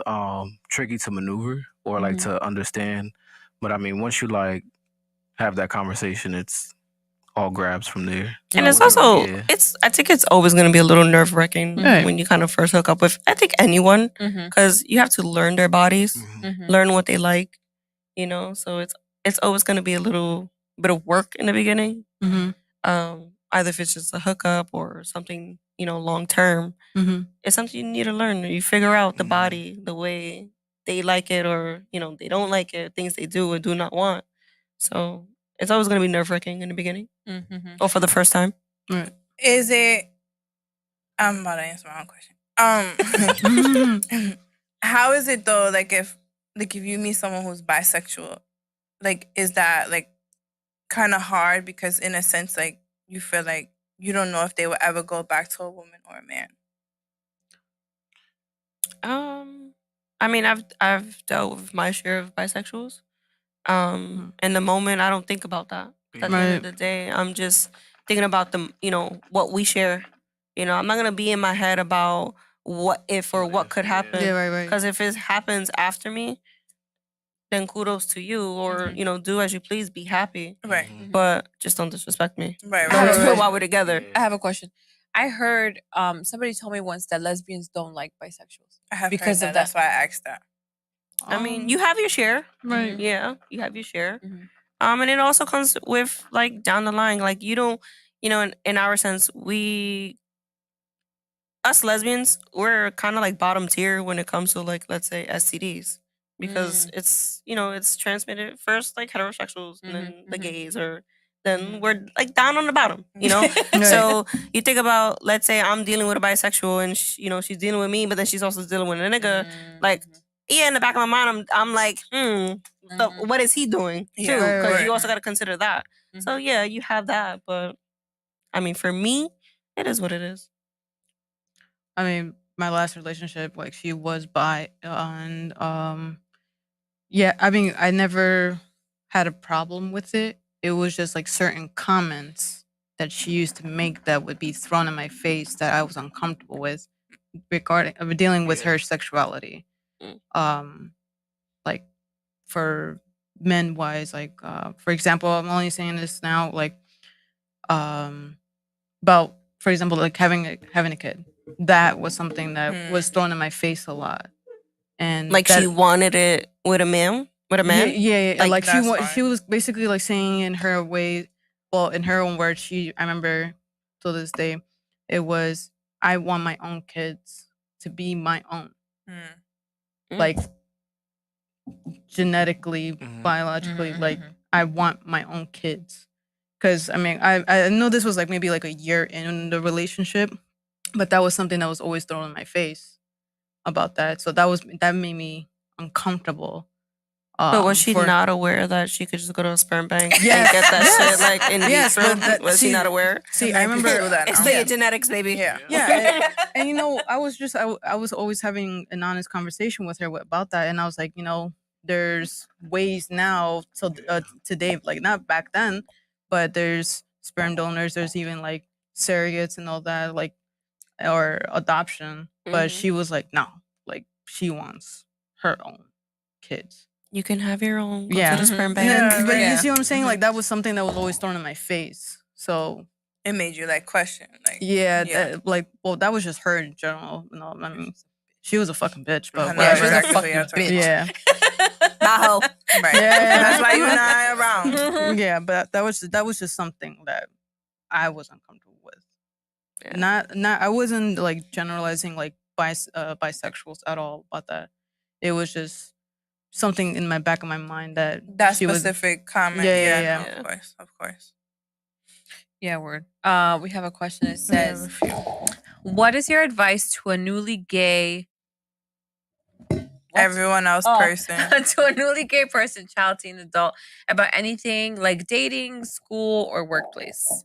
tricky to maneuver or like to understand. But I mean, once you like have that conversation, it's all grabs from there. And So it's also, yeah. I think it's always going to be a little nerve wracking Right. when you kind of first hook up with, I think, anyone, Mm-hmm. because you have to learn their bodies, Mhm. Mm-hmm. learn what they like, you know. So it's always going to be a little bit of work in the beginning. Mhm. Either if it's just a hookup or something, you know, long term. Mhm. It's something you need to learn. You figure out the Mhm. body, the way they like it, or you know, they don't like it, things they do or do not want. So it's always going to be nerve wracking in the beginning Mm-hmm. or for the first time. Right. Is it? I'm about to answer my own question. How is it though? Like if you meet someone who's bisexual, like is that like kind of hard because in a sense like you feel like you don't know if they will ever go back to a woman or a man. I mean, I've dealt with my share of bisexuals. In the moment, I don't think about that. At the end of the day, I'm just thinking about the, you know, what we share. You know, I'm not gonna be in my head about what if or what could happen. Yeah, right. Because if it happens after me, then kudos to you, or you know, do as you please, be happy. Right. Mhm. But just don't disrespect me. Right. I have a question. While we're together. Yeah. I have a question. I heard somebody told me once that lesbians don't like bisexuals. I have Because heard of that. That's why I asked that. I mean, you have your share. Right. Yeah, you have your share. Mhm. And it also comes with like down the line, like you don't, you know, in our sense, us lesbians, we're kind of like bottom tier when it comes to like, let's say STDs, because it's, you know, it's transmitted first like heterosexuals and then the gays, or then we're like down on the bottom, you know. So you think about, let's say I'm dealing with a bisexual and you know, she's dealing with me, but then she's also dealing with a nigga. Like, yeah, in the back of my mind, I'm like, what is he doing too? Yeah, Because right. you also got to consider that. So yeah, you have that, but I mean, for me, it is what it is. I mean, my last relationship, like she was bi, and yeah, I mean, I never had a problem with it. It was just like certain comments that she used to make that would be thrown in my face that I was uncomfortable with regarding dealing with her sexuality. Like for men wise, like for example, I'm only saying this now, like about, for example, like having a kid. That was something that was thrown in my face a lot, and Like that, she wanted it with a man, Yeah. Like she that's fine. she was basically like saying in her way, well, in her own words, I remember to this day, it was, I want my own kids to be my own, like genetically, biologically, like I want my own kids. Because I mean, I know this was like maybe like a year in the relationship, but that was something that was always thrown in my face about that. So that made me uncomfortable. But was she not aware that she could just go to a sperm bank and Yes, get that yes. shit like in Yes, vitro? but Was she not aware? See, I remember that It's now. still your genetics, baby. Yeah. Yeah, and you know, I was always having an honest conversation with her about that, and I was like, you know, there's ways now, so today, like not back then, but there's sperm donors. There's even like surrogates and all that, like, or adoption. But Mhm. she was like, no, like she wants her own kids. You can have your own. Go Yeah. to the sperm Mhm. bank. Yeah, But Yeah. you see what I'm saying? Like that was something that was always thrown in my face. So It made you like question, like yeah, Yeah. that was just her in general. No, I mean, she was a fucking bitch, I but know Yeah, she was a exactly fucking what you're bitch. yeah, Bajo. right. Yeah. That's why you and I around. Mhm. yeah, but that was just something that I was uncomfortable with. Yeah. Not I wasn't like generalizing like bisexuals at all about that. It was just something in my back of my mind that That she was. specific comment. Yeah, Yeah, yeah, no, yeah. of course, of course. Yeah, word. We have a question that We have says, a few. "What is your advice to a newly gay Everyone else person. to a newly gay person, child, teen, adult, about anything like dating, school, or workplace?"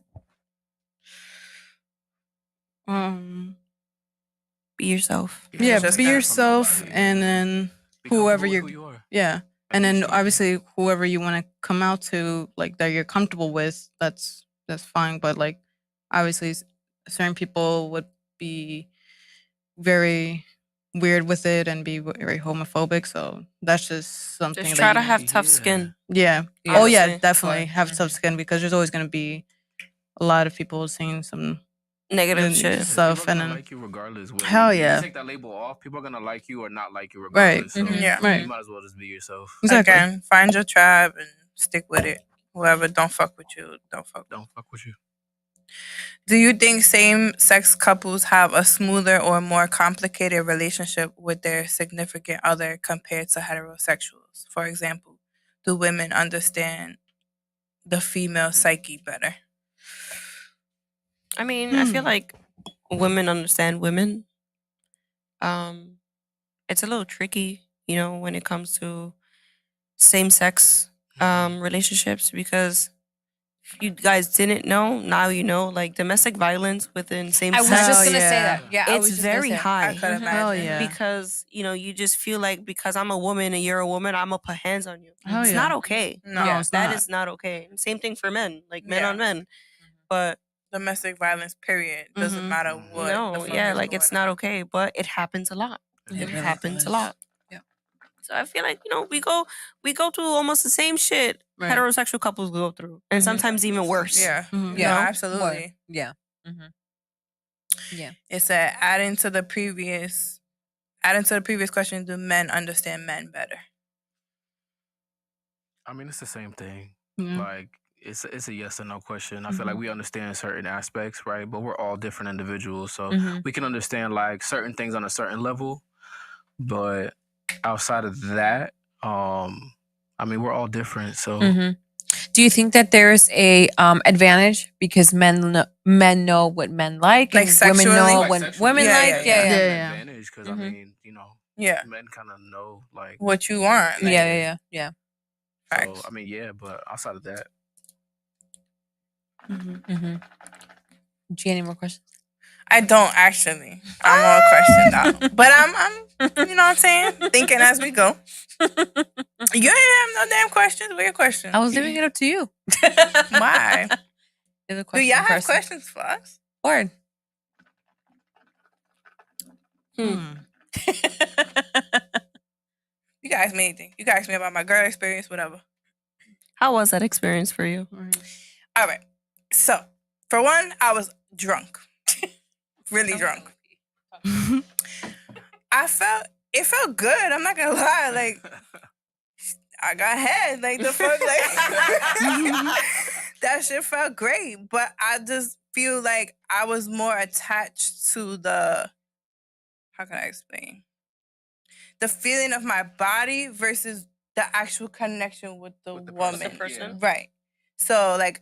Be yourself. Yeah, Just be that. yourself, and then whoever who you're. you are. Yeah, and then obviously whoever you want to come out to, like that you're comfortable with, that's fine. But like, obviously, certain people would be very weird with it and be very homophobic. So that's just something. Just that try you to need have tough skin. Yeah. Yeah. Oh yeah, Honestly. definitely But- have tough skin, because there's always gonna be a lot of people saying some. Negative And shit. stuff, People are and gonna then like you regardless. Whether Hell you yeah. take that label off, people are gonna like you or not like you Right. regardless. So Mhm. Yeah. Right. you might as well just be yourself. Exactly. Again, find your tribe and stick with it. Whoever don't fuck with you, don't fuck. Don't fuck with you. Do you think same-sex couples have a smoother or more complicated relationship with their significant other compared to heterosexuals? For example, do women understand the female psyche better? I mean, I feel like women understand women. It's a little tricky, you know, when it comes to same sex relationships, because if you guys didn't know, now you know, like domestic violence within same I was sex. just gonna Hell say yeah. that. Yeah, I was It's just gonna very say. high. I could imagine. Hell yeah. Because, you know, you just feel like because I'm a woman and you're a woman, I'm gonna put hands on you. Hell It's yeah. not okay. No, No, it's That not. is not okay. Same thing for men, like men Yeah. on men. But domestic violence, period. Doesn't Mhm. matter what. the no, fuck yeah, is like it's going not on. okay. But it happens a lot. It It really happens a does. lot. Yeah. So I feel like, you know, we go through almost the same shit Right. heterosexual couples go through, and Mhm. sometimes even worse. Yeah. Mhm. No, Yeah. absolutely. Yeah. Mm-hmm. Yeah. It said adding to the previous question, do men understand men better? I mean, it's the same thing. Yeah. Like it's a yes or no question. I feel like we understand certain aspects, right? But we're all different individuals, so Mhm. we can understand like certain things on a certain level. But outside of that, I mean, we're all different. So Mhm. Do you think that there's a advantage because men know what men like, Like and women know sexually? Like what sexually, women Yeah, like? yeah, Yeah, yeah. yeah. An Yeah. advantage because Mhm. I mean, you know, Yeah. men kind of know like. What you want. Yeah, Like, yeah, yeah. facts. So I mean, yeah, but outside of that, Mm-hmm. Do you have any more questions? I don't actually. I'm more questioned out. But I'm you know what I'm saying? Thinking as we go. You ain't have no damn questions. What your question? I was leaving it up to you. Why? You're the Do question y'all have person. questions for us? Word. You can ask me anything. You can ask me about my girl experience, whatever. How was that experience for you? All right. So, for one, I was drunk. Really drunk. It felt good. I'm not gonna lie. Like, I got head. Like, the fuck, like, that shit felt great. But I just feel like I was more attached to how can I explain? The feeling of my body versus the actual connection with the With the woman. person. Right. So, like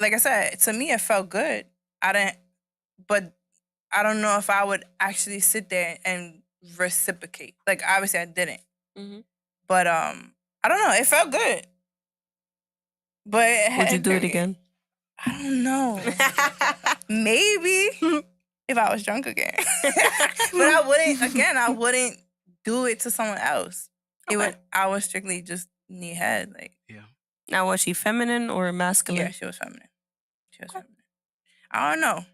I said, to me, it felt good. But I don't know if I would actually sit there and reciprocate. Like, obviously I didn't. Mhm. But I don't know. It felt good. But Would you do it again? I don't know. Maybe if I was drunk again. But I wouldn't do it to someone else. Okay. I would strictly just need head. Like, yeah. Now, was she feminine or masculine? yeah, she was feminine. She was feminine. I don't know.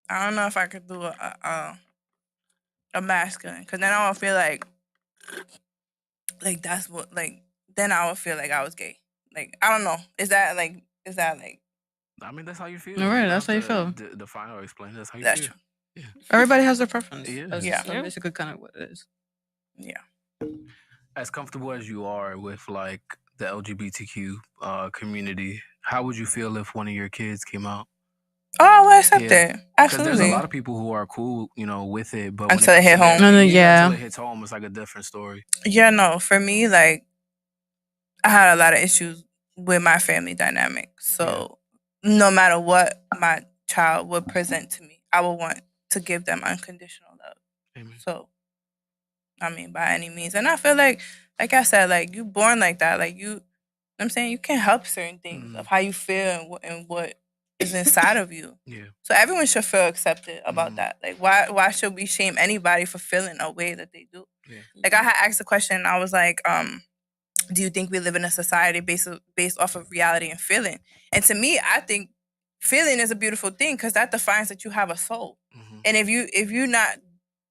I don't know if I could do a masculine, because then I would feel like that's what then I would feel like I was gay. Like, I don't know. Is that like? I mean, that's how you feel. All right, You that's don't how you have feel. to define or explain. That's how you That's feel. true. Yeah. Everybody has their preference. Yeah. That's Yeah. basically kind of what it is. Yeah. As comfortable as you are with like the LGBTQ community, how would you feel if one of your kids came out? Oh, I would accept Yeah. it. Because there's a Absolutely. lot of people who are cool, with it, but Until when it hit home. until it hits home, it's like a different story. Yeah, no. For me, like, I had a lot of issues with my family dynamic. So no matter what my child would present to me, I would want to give them unconditional love. Amen. So, I mean, by any means. And I feel like I said, like, you born like that. Like, I'm saying, you can't help certain things of how you feel and what is inside of you. Yeah. So everyone should feel accepted about that. Like, why should we shame anybody for feeling a way that they do? Yeah. Like, I had asked a question, and I was like, do you think we live in a society based off of reality and feeling? And to me, I think feeling is a beautiful thing, because that defines that you have a soul. Mm-hmm. And if you're not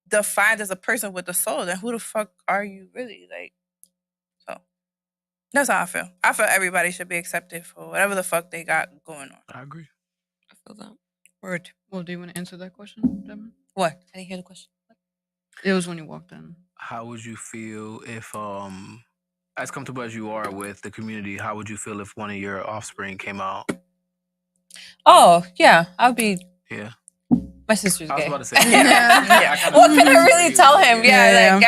defined as a person with a soul, then who the fuck are you really? Like, so that's how I feel. I feel everybody should be accepted for whatever the fuck they got going on. I agree. I feel that. Word. Well, do you want to answer that question, Devin? What? I didn't hear the question. It was when you walked in. How would you feel if, as comfortable as you are with the community, how would you feel if one of your offspring came out? Oh yeah, I'll be. Yeah. My sister's I was gay. about to say. Yeah. What can I really tell him? Yeah. Like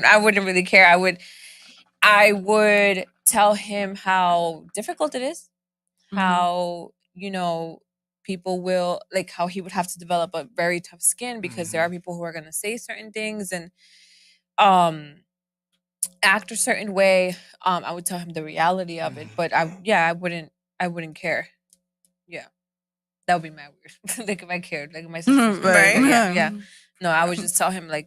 I wouldn't really care. I would tell him how difficult it is, how people will how he would have to develop a very tough skin because there are people who are going to say certain things and act a certain way. I would tell him the reality of it, but I wouldn't care. Yeah. That would be my weird. Like if I cared, like if my sister's Right. Yeah. No, I would just tell him I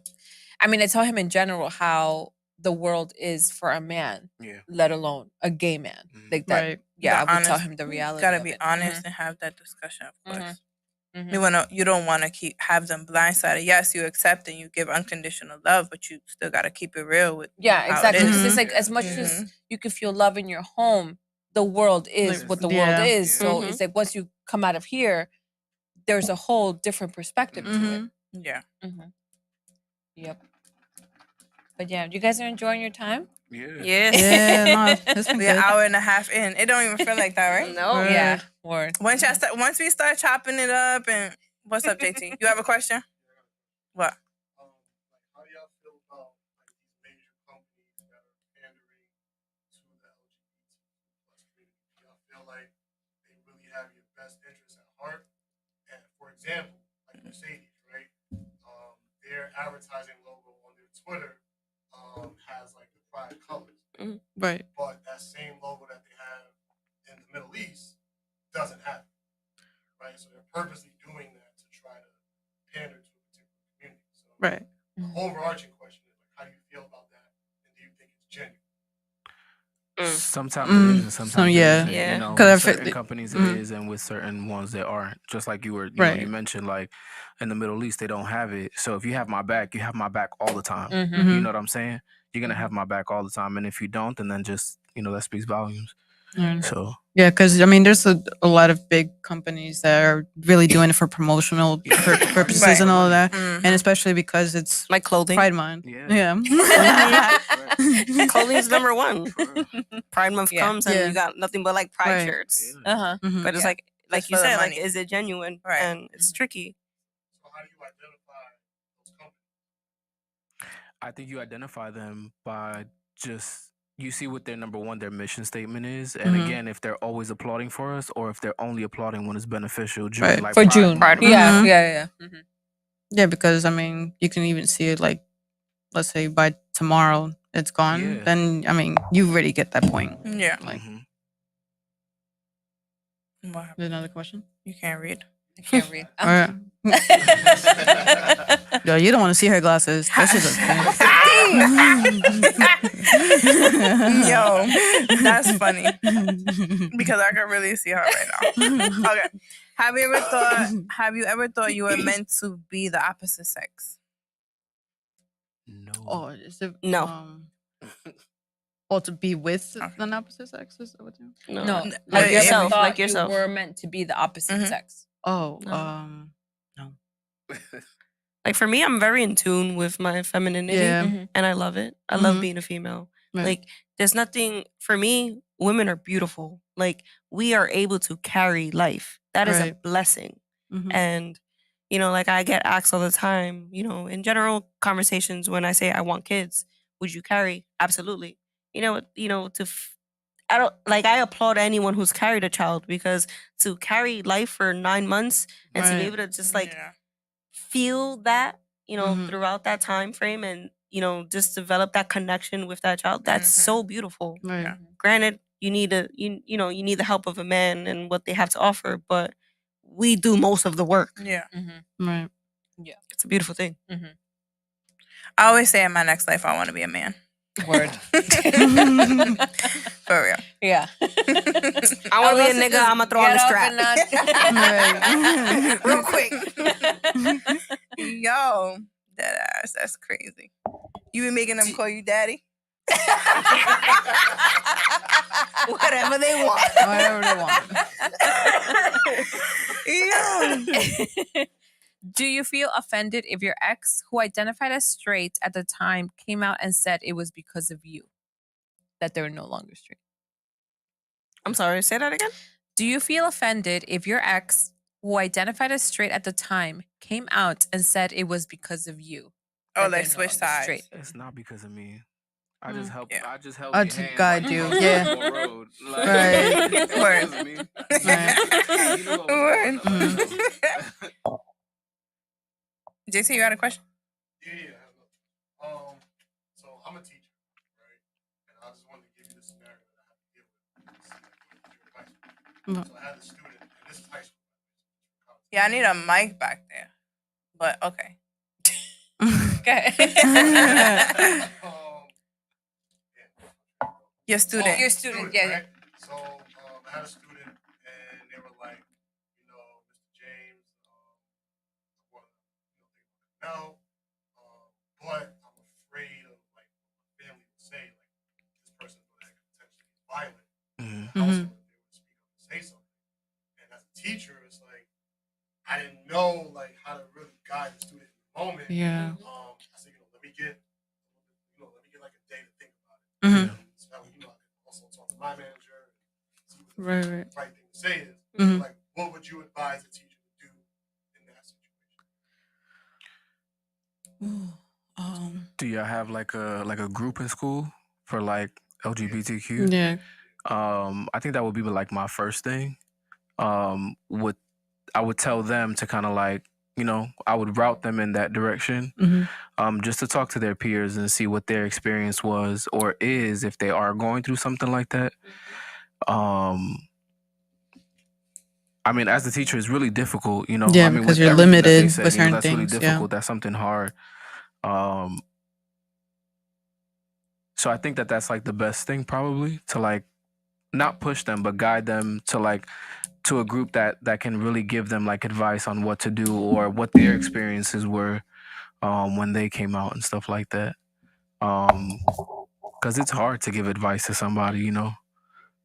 tell him in general how the world is for a man, let alone a gay man. Like that. Right. Yeah, The I would tell honest- him the reality. Gotta of be it. honest and have that discussion, of course. Mhm. You don't want to have them blindsided. Yes, you accept and you give unconditional love, but you still gotta keep it real with Yeah, how exactly. it is. Because it's like as much as you can feel love in your home, the world is Like, what the world yeah. is. So Mhm. it's like once you come out of here, there's a whole different perspective to it. Yeah. Yep. But yeah, you guys are enjoying your time? Yeah. Yeah. Yeah, no, it's been We're an good. hour and a half in. It don't even feel like that, right? No. Word. Yeah. Word. Once we start chopping it up and what's up, JT? You have a question? What? How do y'all feel about these major companies that are pandering to the LGBT+ community? Do y'all feel like they really have your best interests at heart? And for example, like Mercedes, right? Their advertising logo on their Twitter has like the pride colors, Right. but that same logo that they have in the Middle East doesn't have it, right? So they're purposely doing that to try to pander to a particular community. So Right. the overarching question is like, how do you feel about that, and do you think it's genuine? Sometimes it is, and sometimes it yeah. isn't. Yeah. You know, 'Cause with I feel- certain companies it is, and with certain ones that aren't. Just like you were, Right. you mentioned, like in the Middle East they don't have it. So if you have my back, you have my back all the time. Mm-hmm. You know what I'm saying? You're gonna have my back all the time, and if you don't, then just that speaks volumes. Yeah. So Yeah, because there's a lot of big companies that are really doing it for promotional purposes Right. and all of that, Mhm. and especially because it's Like clothing. Pride Month. Yeah. Clothing is number one. Pride Month Yeah. comes and Yeah. you got nothing but like pride Right. shirts. Uh-huh. But it's Yeah. like Just you for the said, like, money. is it genuine? Right. And it's tricky. So how do you identify those companies? I think you identify them by just you see what their their mission statement is, and again, if they're always applauding for us, or if they're only applauding when it's beneficial. June, Right. like For Pride June. Month. Yeah. Mhm. Yeah. Mm-hmm. Yeah, because you can even see it like, let's say by tomorrow it's gone. Yeah. Then you already get that point. Yeah. Like, Mhm. What happened? there's another question. You can't read. I can't read. Or, yo, you don't want to see her glasses. That shit's Yo, that's funny because I can really see her right now. Okay, have you ever thought you were meant to be the opposite sex? No. Oh, is it No. or to be with Okay. an opposite sex? Is that what you? No. No, Like have you ever yourself, thought like yourself. you were meant to be the opposite Mhm. sex? Oh, No. Like for me, I'm very in tune with my femininity, yeah. and I love it. I love Mhm. being a female. Right. Like there's nothing for me. Women are beautiful. Like we are able to carry life. That is a Right. blessing. Mhm. And like I get asked all the time. In general conversations when I say I want kids, would you carry? Absolutely. I don't I applaud anyone who's carried a child because to carry life for 9 months and to be Right. able to just Yeah. feel that Mhm. throughout that time frame and just develop that connection with that child, that's Mhm. so beautiful. Right. Yeah. Granted, you need you need the help of a man and what they have to offer, but we do most of the work. Yeah. Right. It's a beautiful thing. I always say in my next life I want to be a man. Word. For real. Yeah. I want to be a Unless it nigga. just I'm gonna throw on the get strap up Real quick. Yo, that ass. That's crazy. You be making them call you daddy? Whatever they want. Whatever they want. Yo. Do you feel offended if your ex, who identified as straight at the time, came out and said it was because of you that they're no longer straight? I'm sorry. Say that again. Do you feel offended if your ex, who identified as straight at the time, came out and said it was because of you? Oh, that they they're no switch longer sides. straight? It's not because of me. I just help. Yeah. I just help I your just hand guide while you, on the yeah. road. Like, Right. it's Word. because of me. Right. You knew what was going on. Mhm. JC, you got a question? Yeah. So I'm a teacher, right? And I just wanted to give you the scenario that I have to deal with. So I had a student, and this is high school. Yeah, I need a mic back there. But okay. Okay. Your student. Your student, yeah. Right? So I had a student, and they were like, Mr. James, I want to, now, but I'm afraid of like what my family would say, like this person would potentially be violent. Mhm. The household, they would speak up and say something. And as a teacher, it's like I didn't know like how to really guide the student in the moment. Yeah. I said, let me get like a day to think about it. Mhm. So that way, I can also talk to my manager and see what Right. the right thing to say is. Mhm. Like, what would you advise a teacher to do in that situation? Do y'all have like a group in school for like LGBTQ? Yeah. I think that would be like my first thing. Would I would tell them to kind of like I would route them in that direction. Mhm. Just to talk to their peers and see what their experience was or is if they are going through something like that. I mean, as a teacher, it's really difficult, Yeah, I mean, because with you're everything that they limited said, with certain that's really things. Yeah. difficult. That's something hard. So I think that that's like the best thing probably to like not push them, but guide them to like to a group that can really give them like advice on what to do or what their experiences were when they came out and stuff like that. Because it's hard to give advice to somebody, Yeah.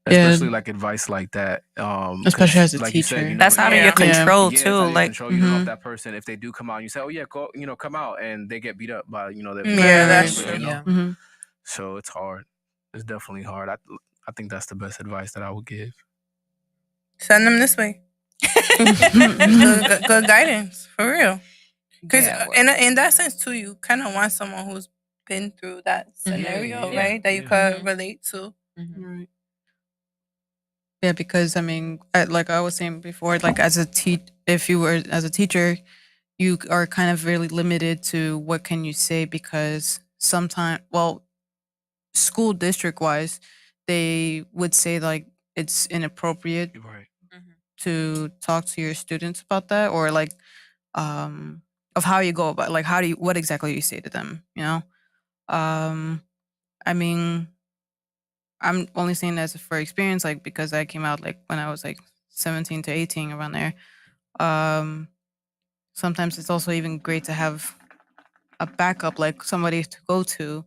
especially like advice like that. 'Cause Especially as a like you said, teacher. That's out of Yeah. your control yeah, it's too. out of your Like control. You don't know if Mhm. that person, if they do come out, and you say, "Oh yeah, go, come out," and they get beat up by their Yeah, that's family, true. Yeah. Mhm. So it's hard. It's definitely hard. I think that's the best advice that I would give. Send them this way. good guidance, for real. Because Yeah, in that sense too, you kind of want someone who's been through that scenario, yeah, right? That you yeah. could Mhm. relate to. Right. Yeah, because I mean, like I was saying before, like if you were as a teacher, you are kind of really limited to what can you say because sometimes, well, school district wise, they would say like it's inappropriate You're right. to talk to your students about that or like of how you go about like what exactly you say to them, I mean I'm only saying that for experience, like because I came out like when I was like 17 to 18 around there. Sometimes it's also even great to have a backup, like somebody to go to,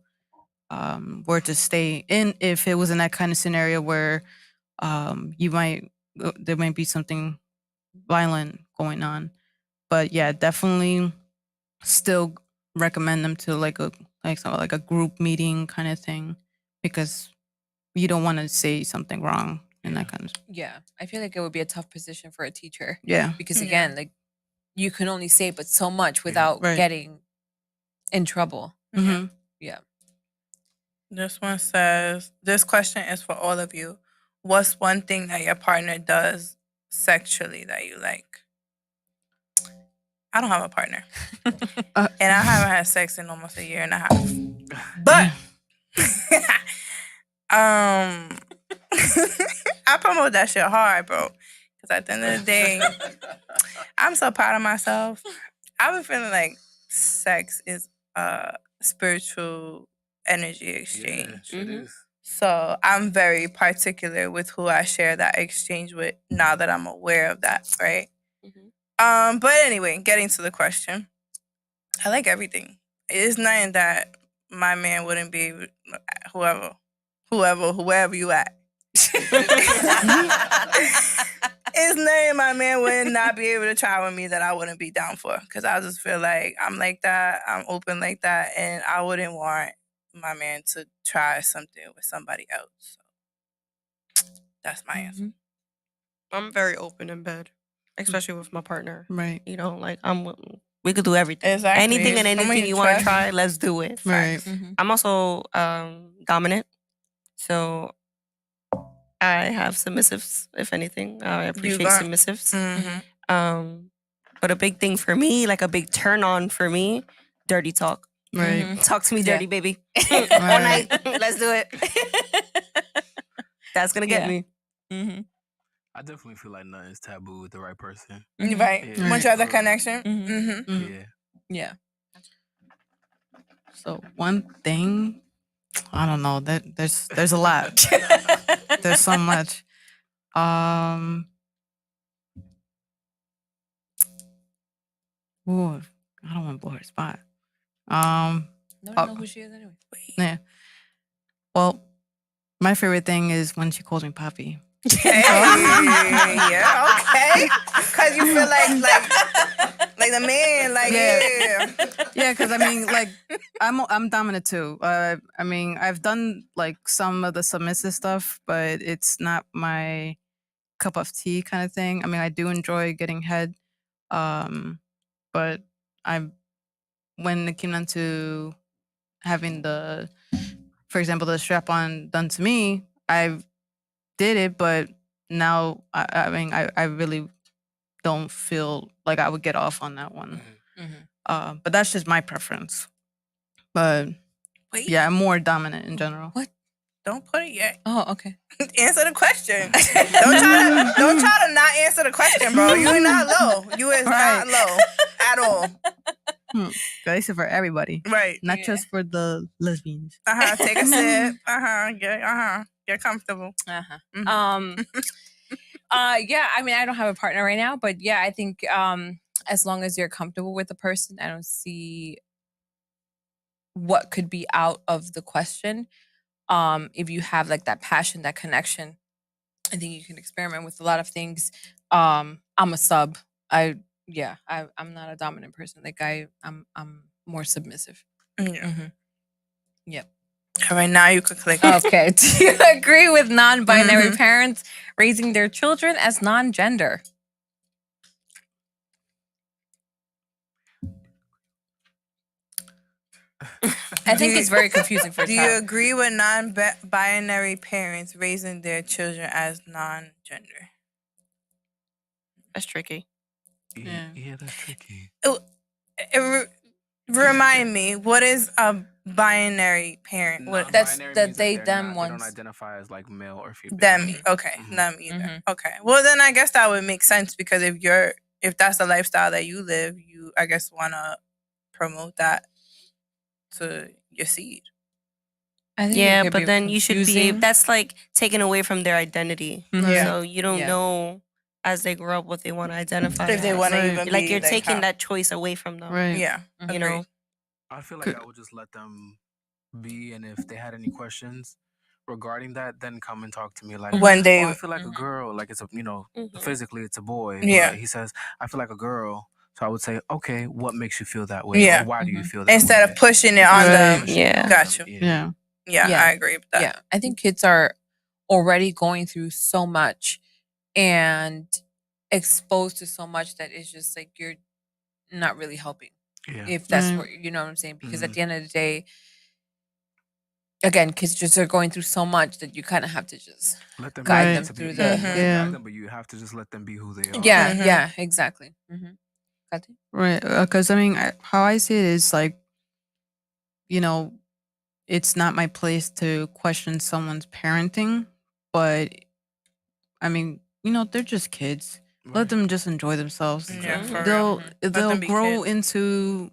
where to stay in if it was in that kind of scenario where you might there might be something violent going on. But yeah, definitely still recommend them to like a group meeting kind of thing, because you don't want to say something wrong in that kind of. Yeah, I feel like it would be a tough position for a teacher Yeah. because Yeah. again, like you can only say but so much without Right. getting in trouble. Mm-hmm. Yeah. This one says, this question is for all of you. What's one thing that your partner does sexually that you like? I don't have a partner. And I haven't had sex in almost a year and a half. But I promote that shit hard, bro. Because at the end of the day, I'm so proud of myself. I've been feeling like sex is a spiritual energy exchange. It is. So I'm very particular with who I share that exchange with now that I'm aware of that, right? But anyway, getting to the question, I like everything. It's nothing that my man wouldn't be whoever you at. It's nothing my man would not be able to try with me that I wouldn't be down for. Because I just feel like I'm like that. I'm open like that. And I wouldn't want my man to try something with somebody else. So that's my answer. I'm very open in bed, especially with my partner. Right. You know, like we could do everything. Exactly. Anything and Someone anything you you want to trust. try, let's do it. Right. I'm also dominant, so I have submissives. If anything, I appreciate got- submissives. Mm-hmm. But a big thing for me, like a big turn on for me, dirty talk. Right. Talk to me Yeah. dirty, baby. All night. Let's do it. That's gonna get Yeah. me. Mm-hmm. I definitely feel like nothing's taboo with the right person. Right. Yeah. Much other Right. connection. Mhm. Mm-hmm. Mhm. Yeah. Yeah. So one thing, I don't know. There's a lot. There's so much. Ooh, I don't want to blow her spot. No one know who she is anyway. Yeah. Well, my favorite thing is when she calls me Papi. Hey, yeah, okay. Cause you feel like the man, like yeah. Yeah, because I mean, like, I'm dominant too. I mean, I've done like some of the submissive stuff, but it's not my cup of tea kind of thing. I mean, I do enjoy getting head, but when it came down to having for example, the strap on done to me, I did it, but now I mean, I really don't feel like I would get off on that one. But that's just my preference. But Wait, yeah, I'm more dominant in general. What? don't put it yet. Oh, okay. Answer the question. don't try to not answer the question, bro. You are not low. You is not low at all. This is for everybody, Right. not just for the lesbians. Take a sip. Get comfortable. Yeah, I mean, I don't have a partner right now, but yeah, I think as long as you're comfortable with the person, I don't see what could be out of the question. If you have like that passion, that connection, I think you can experiment with a lot of things. I'm a sub. I'm not a dominant person. Like I'm more submissive. Yeah. Yep. All right, now you can click. Okay. Do you agree with non-binary parents raising their children as non-gender? I think it's very confusing for a Do you child. agree with non-binary parents raising their children as non-gender? That's tricky. Yeah, that's tricky. Remind me, what is a binary parent? What That's Non-binary the means that they, they're them not- ones. They don't identify as like male or female. them? Okay, them either. Okay, well then I guess that would make sense because if that's the lifestyle that you live, you I guess want to promote that to your seed. I think it Yeah, could but be then you should be confusing. that's like taken away from their identity. Mhm. Yeah. So you don't Yeah. know as they grow up what they want to identify If they as. want to Right. even Like be you're like taking how, that choice away from them. Right. yeah, You agreed. know? I feel like I would just let them be, and if they had any questions regarding that, then come and talk to me. Like, When they, oh, I feel like a girl. Like it's a, Mhm. physically it's a boy. Yeah. But he says, I feel like a girl. So I would say, okay, what makes you feel that way? Yeah. Or why do you Mhm. feel that instead way? of pushing it on Right. them. Pushing it Yeah. on Got them. you. Yeah. Yeah, Yeah. I agree with that. Yeah, I think kids are already going through so much and exposed to so much that it's just like you're not really helping. Yeah. If that's Right. what you know what I'm saying. Because at Mhm. the end of the day, again, kids just are going through so much that you kind of have to just Let them guide Right. them to be, through you the. have to Yeah. guide them, but you have to just let them be who they are. Yeah, Mhm. yeah, exactly. Kati? Right. Because I mean, how I see it is like, you know, it's not my place to question someone's parenting, but I mean, they're just kids. Let Right. them just enjoy themselves. Yeah, Mhm. for They'll real. Let they'll them be grow kids. into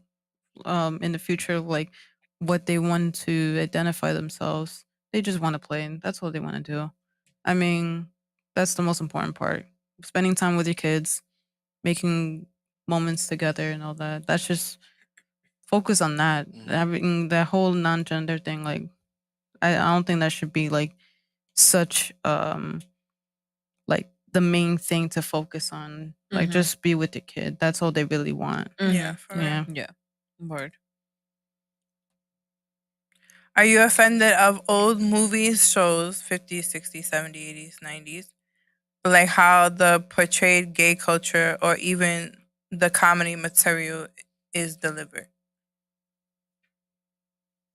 in the future like what they want to identify themselves. They just want to play, and that's what they want to do. I mean, that's the most important part. Spending time with your kids, making moments together, and all that. That's just focus on that. Mhm. Having that whole non-gender thing, like I don't think that should be like such like the main thing to focus on. Like Mhm. just be with the kid. That's all they really want. Yeah, for real. Yeah. Yeah. Word. Are you offended of old movies, shows, 50s, 60s, 70s, 80s, 90s? Like how the portrayed gay culture or even the comedy material is delivered?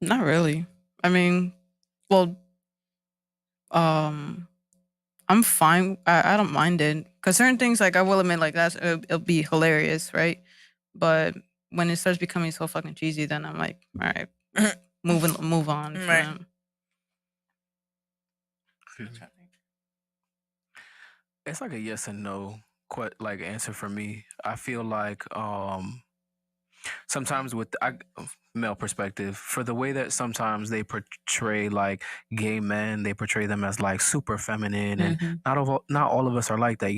Not really. I mean, well, um, I'm fine. I don't mind it because certain things, like I will admit, like it'll be hilarious, right? But when it starts becoming so fucking cheesy, then I'm like, all right, move on. From Right. that. It's like a yes and no like answer for me. I feel like sometimes with male perspective, for the way that sometimes they portray like gay men, they portray them as like super feminine, and Mhm. not all of us are like that.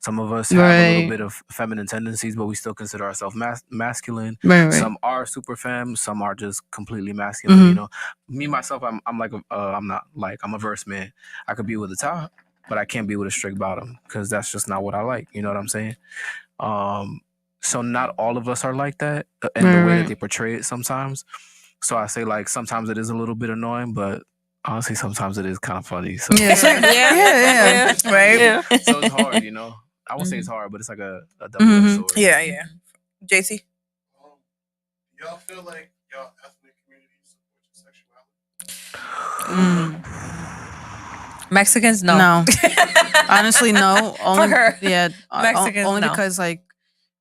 Some of us have a little Right. bit of feminine tendencies, but we still consider ourselves masculine. Right. Some are super femme, some are just completely masculine. Mhm. Me myself, I'm like I'm not like I'm a verse man. I could be with a top, but I can't be with a strict bottom because that's just not what I like. You know what I'm saying? So not all of us are like that, and the way that Right. they portray it sometimes. So I say like sometimes it is a little bit annoying, but honestly sometimes it is kind of funny. So Yeah. So, yeah. Right? Yeah. so it's hard, I won't say it's Mhm. hard, but it's like a double-edged sword. Yeah, yeah. JC? Y'all feel like y'all ethnic community support your sexuality? Mexicans, no. No. Honestly, no. Only her. yeah. Mexicans, only no. because like,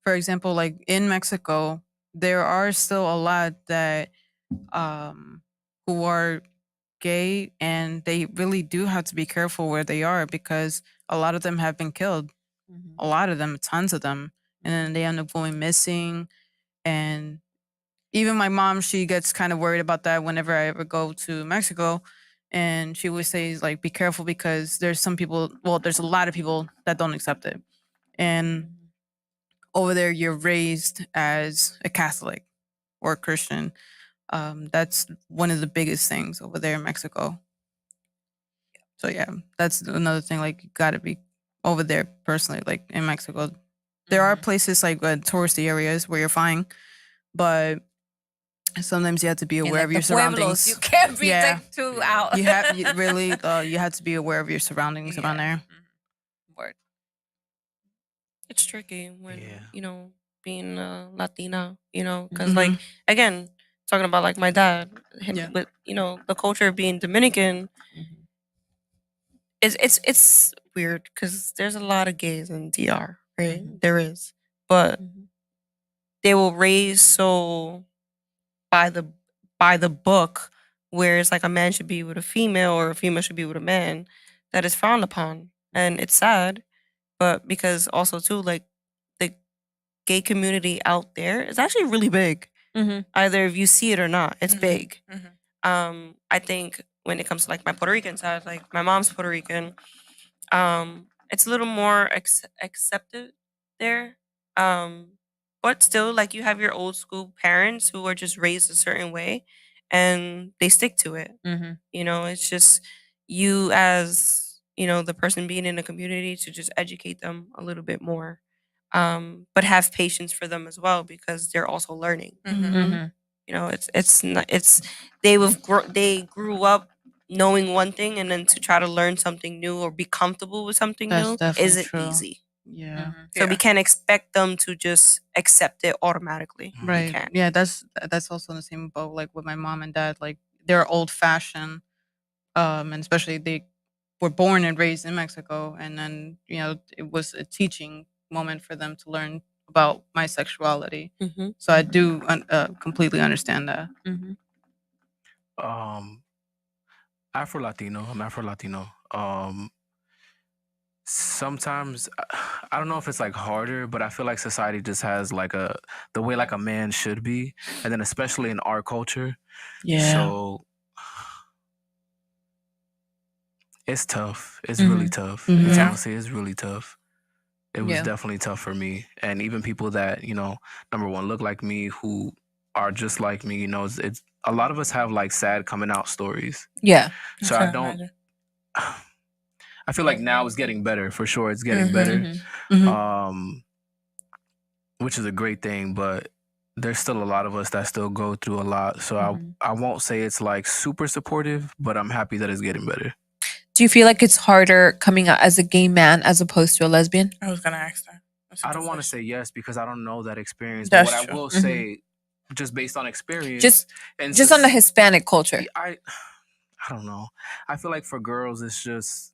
for example, like in Mexico, there are still a lot that who are gay, and they really do have to be careful where they are because a lot of them have been killed. Mhm. A lot of them, tons of them, and then they end up going missing. And even my mom, she gets kind of worried about that whenever I ever go to Mexico. And she always says, like, be careful because there's some people, well, there's a lot of people that don't accept it. And over there, you're raised as a Catholic or a Christian. That's one of the biggest things over there in Mexico. So, yeah, that's another thing. Like, you got to be over there personally, like in Mexico. There are places like touristy areas where you're fine, but sometimes you have to be In, aware like, of your the pueblos, surroundings. you can't be Yeah. like too Yeah. out. You have to be aware of your surroundings around there. Word. It's tricky when, Yeah. being Latina, because like, again, talking about like my dad, him Yeah. with, the culture of being Dominican, it's weird because there's a lot of gays in DR, right? There is. But they will raise so by the book where it's like a man should be with a female or a female should be with a man that is frowned upon. And it's sad, but because also too, like the gay community out there is actually really big. Mhm. Either if you see it or not, it's big. I think when it comes to like my Puerto Rican side, like my mom's Puerto Rican. It's a little more accepted there. But still, like you have your old school parents who are just raised a certain way, and they stick to it. Mm-hmm. You know, it's just you as the person being in a community to just educate them a little bit more, but have patience for them as well because they're also learning. Mm-hmm. It's not they grew up knowing one thing, and then to try to learn something new or be comfortable with something That's new definitely isn't true. easy. Yeah. So we can't expect them to just accept it automatically. We Right. can't. Yeah, that's also in the same boat. Like with my mom and dad, like they're old fashioned, and especially they were born and raised in Mexico, and then it was a teaching moment for them to learn about my sexuality. Mm-hmm. So I do completely understand that. Mm-hmm. Afro Latino. I'm Afro Latino. Sometimes I don't know if it's like harder, but I feel like society just has like the way like a man should be, and then especially in our culture. Yeah. So it's tough. It's Mhm. really tough. Mhm. It's Yeah. honestly, it's really tough. It was Yeah. definitely tough for me, and even people that number one, look like me, who are just like me. It's a lot of us have like sad coming out stories. Yeah. So I don't. I feel like now it's getting better for sure. It's getting better, Mhm. which is a great thing. But there's still a lot of us that still go through a lot. So Mhm. I won't say it's like super supportive, but I'm happy that it's getting better. Do you feel like it's harder coming out as a gay man as opposed to a lesbian? I was gonna ask that. I don't want to say yes because I don't know that experience. That's but what true. I will Mhm. say, just based on experience, Just on the Hispanic culture. I don't know. I feel like for girls, it's just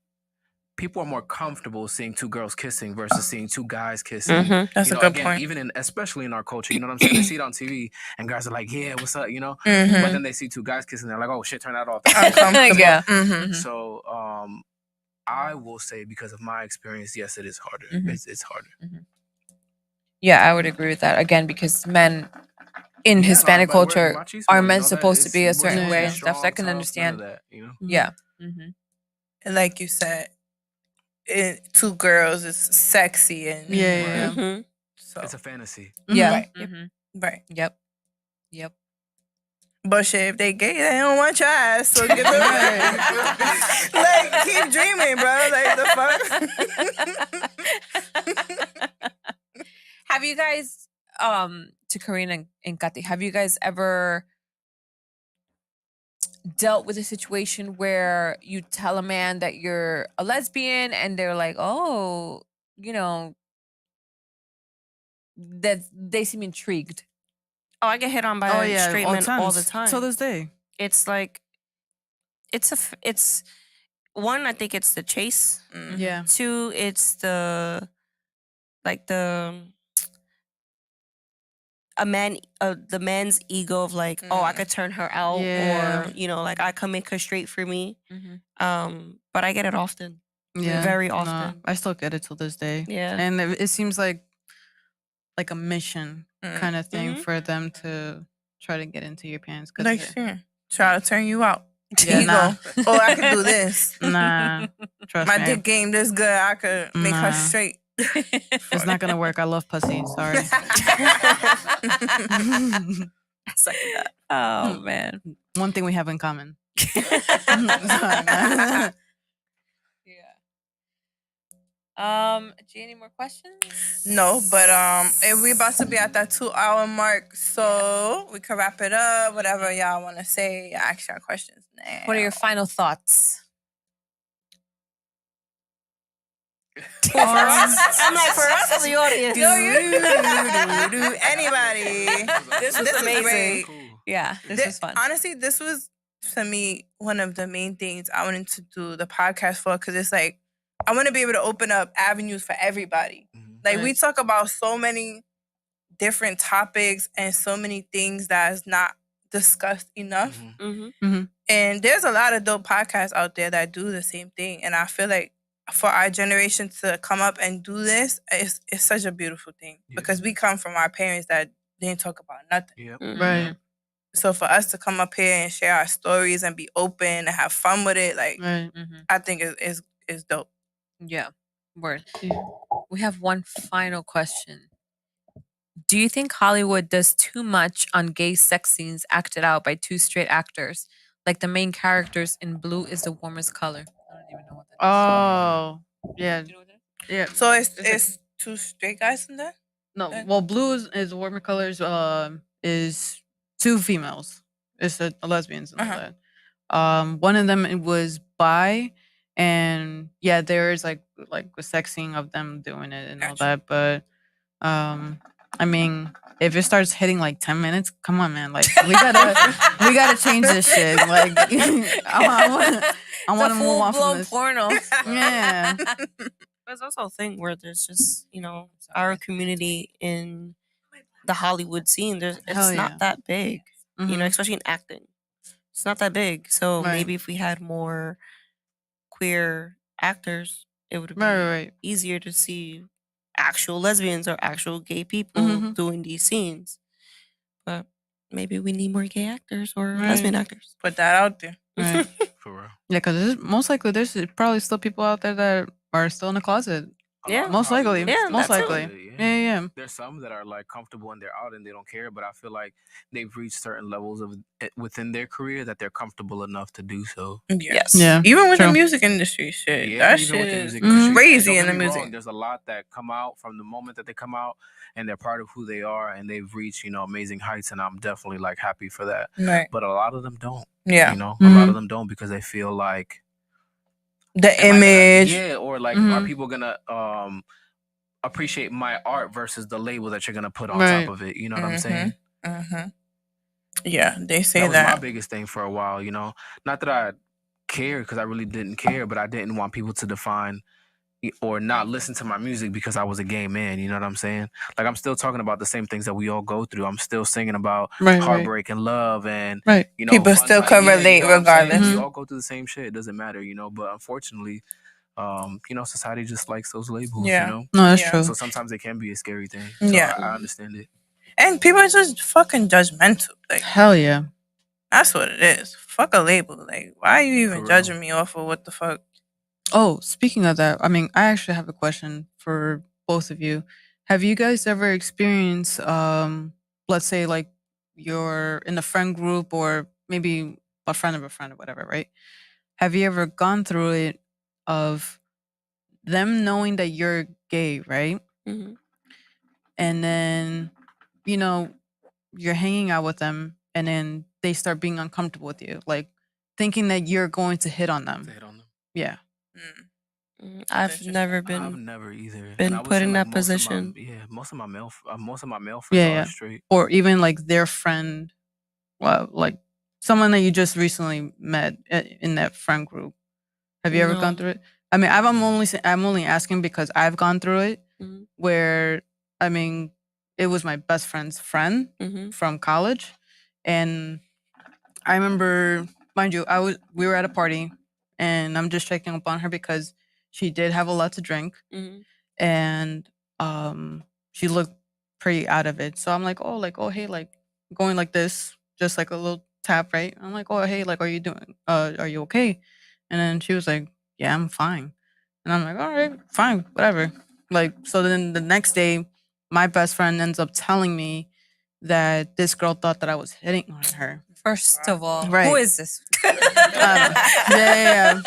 people are more comfortable seeing two girls kissing versus seeing two guys kissing. Mm-hmm. That's a good again, point. even especially in our culture, you know what I'm saying? They see it on TV and guys are like, "Yeah, what's up?" Mm-hmm. But then they see two guys kissing, they're like, "Oh shit, turn that off." Uncomfortable. Yeah. Mm-hmm. So, I will say because of my experience, yes, it is harder. Mhm. It's harder. Yeah, I would agree with that. Again, because men in Hispanic but we're culture machismo, are you men know that? supposed to be a We're certain way and strong, stuff. So I can tough, none of understand. that, Yeah. Mm-hmm. And like you said, two girls is sexy and Yeah. Mm-hmm. so It's a fantasy. Yeah. Right. Mm-hmm. Right. Yep. Yep. But shit, if they gay, they don't want your ass. So get the like keep dreaming, bro. Like the fuck. Have you guys, to Karina and Kati, have you guys ever dealt with a situation where you tell a man that you're a lesbian and they're like, oh, that they seem intrigued? Oh, I get hit on by straight men all the time. To this day. It's like it's one. I think it's the chase. Yeah. Two, it's the the man's ego of like, oh, I could turn her out, Yeah. or like I can make her straight for me. Mm-hmm. But I get it often. Yeah. Very Nah, often. I still get it till this day. Yeah. And it seems like a mission kind of thing Mhm. for them to try to get into your pants. 'Cause Like try to turn you out. Yeah, You nah. go, oh, I could do this. Nah. Trust My me. dick game this good. I could make her Nah. straight. It's not gonna work. I love pussy. Sorry. Oh man. One thing we have in common. Yeah. G, any more questions? No, but if we about to be at that 2-hour mark, so we can wrap it up. Whatever y'all want to say, ask y'all questions now. What are your final thoughts? I'm like, for us or the audience? Anybody. This was amazing. Yeah, this was fun. Honestly, this was, to me, one of the main things I wanted to do the podcast for, because it's like, I want to be able to open up avenues for everybody. Like, we talk about so many different topics and so many things that is not discussed enough. And there's a lot of dope podcasts out there that do the same thing. And I feel like for our generation to come up and do this, it's such a beautiful thing. Because we come from our parents that didn't talk about nothing. Right. So for us to come up here and share our stories and be open and have fun with it, like Right. I think is dope. Yeah. Word. Yeah. We have one final question. Do you think Hollywood does too much on gay sex scenes acted out by two straight actors? Like the main characters in Blue is the warmest color. I don't even know what that is. Oh, yeah. Do you know what that is? Yeah. So it's like- two straight guys in there. no. Well, blue is warmer colors. Is two females. It's a lesbians and all Uh-huh. that. One of them it was bi, and yeah, there is like a sex scene of them doing it and all Gotcha. that. But I mean, if it starts hitting like 10 minutes, come on, man. Like we gotta change this shit. Like I want to move on from this. porno. Yeah. There's also a thing where there's just, our community in the Hollywood scene, it's Hell yeah. not that big, Mhm. especially in acting. It's not that big. So Right. maybe if we had more queer actors, it would be Right. easier to see actual lesbians or actual gay people Mhm. doing these scenes. But maybe we need more gay actors or Right. lesbian actors. Put that out there. Right. For real. Yeah, because most likely there's probably still people out there that are still in the closet. Yeah. Most likely. Yeah, Most that too. likely. Yeah. There's some that are like comfortable and they're out and they don't care, but I feel like they've reached certain levels of within their career that they're comfortable enough to do so. Yes. Yeah, Even with the true. music industry shit. Yeah, that even shit with the is music Mhm. industry. crazy Don't in the get me wrong, music. there's a lot that come out from the moment that they come out and they're part of who they are and they've reached, amazing heights, and I'm definitely like happy for that. Right. But a lot of them don't. Yeah. A lot Mhm. of them don't because they feel like The am I gonna- image. or like Mhm. are people gonna appreciate my art versus the label that you're gonna put on Right. top of it? You know what I'm saying? Mm-hmm. Yeah, they say That was that. my biggest thing for a while, Not that I cared because I really didn't care, but I didn't want people to define or not listen to my music because I was a gay man. You know what I'm saying? Like I'm still talking about the same things that we all go through. I'm still singing about Right. heartbreak and love and Right. People fun still times. can Yeah, relate you know what I'm saying? regardless. We Mhm. all go through the same shit. It doesn't matter, But unfortunately, society just likes those labels. Yeah. No, that's Yeah. true. So sometimes it can be a scary thing. So Yeah. I understand it. And people are just fucking judgmental. Like, Hell yeah. that's what it is. Fuck a label. Like, why are you even For real. judging me off of what the fuck? Oh, speaking of that, I mean, I actually have a question for both of you. Have you guys ever experienced, let's say, like you're in a friend group or maybe a friend of a friend or whatever, right? Have you ever gone through it of them knowing that you're gay, right? Mm-hmm. And then, you're hanging out with them and then they start being uncomfortable with you, like thinking that you're going to hit on them. To hit on them. Yeah. I've interesting. never I've been. never either been And I would put say, in like, that position. most of my male friends Yeah. are straight. Or even like their friend, well, like someone that you just recently met in that friend group. Have you ever gone No. through it? I mean, I'm only asking because I've gone through it. Mhm. Where I mean, it was my best friend's friend Mhm. from college, and I remember, mind you, we were at a party, and I'm just checking up on her because she did have a lot to drink, Mhm. and she looked pretty out of it. So I'm like, oh, hey, like going like this, just like a little tap, right? I'm like, oh, hey, like, are you doing? Are you okay? And then she was like, yeah, I'm fine. And I'm like, all right, fine, whatever. Like, so then the next day, my best friend ends up telling me that this girl thought that I was hitting on her. First of all, who Right. is this? Yeah.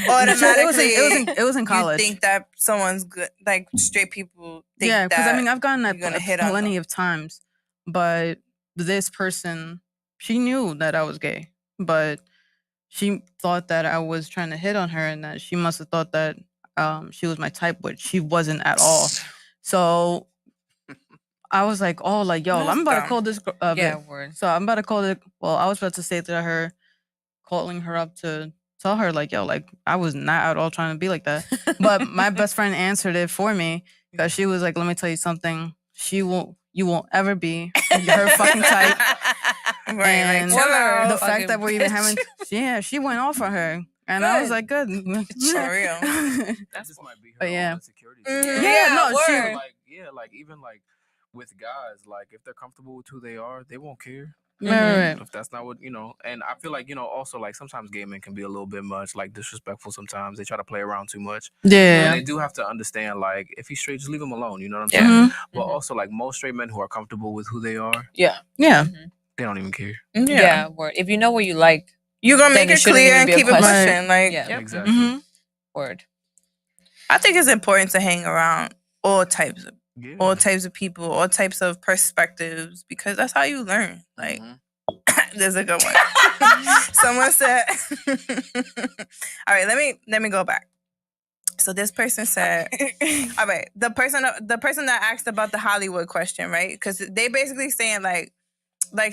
Automatically, It was in college. You think that someone's good, like straight people think Yeah, because I that mean, I've gotten that you're gonna hit on plenty them. of times, but this person, she knew that I was gay, but she thought that I was trying to hit on her, and that she must have thought that she was my type, which she wasn't at all. So I was like, oh, like, yo, That's I'm about to dumb. call this girl. Yeah, word. So I'm about to call it. Well, I was about to say to her, calling her up to tell her, like, yo, like, I was not at all trying to be like that. But my best friend answered it for me because she was like, let me tell you something. You won't ever be her fucking type. Right, And like, chill out. the fact Fucking that we're even bitch. having, she went off on her. And I was Good. like, good. For real. That just might be her But yeah. own insecurities. Yeah, no, she- word. like even like with guys, like if they're comfortable with who they are, they won't care. Right. If that's not what and I feel like also like sometimes gay men can be a little bit much like disrespectful. Sometimes they try to play around too much. And Yeah. they do have to understand like if he's straight, just leave him alone. You know what I'm Yeah. saying? Mhm. But also like most straight men who are comfortable with who they are, Yeah. they don't even care. Yeah. Word. If you know what you like, You're gonna then make it it shouldn't clear even and be a keep it question. pushing. Like, Yeah. Exactly. Mhm. Word. I think it's important to hang around all types of people, all types of perspectives, because that's how you learn. Like, there's a good one. Someone said, "All right, let me go back." So this person said, "All right, the person that asked about the Hollywood question, right? Because they basically saying like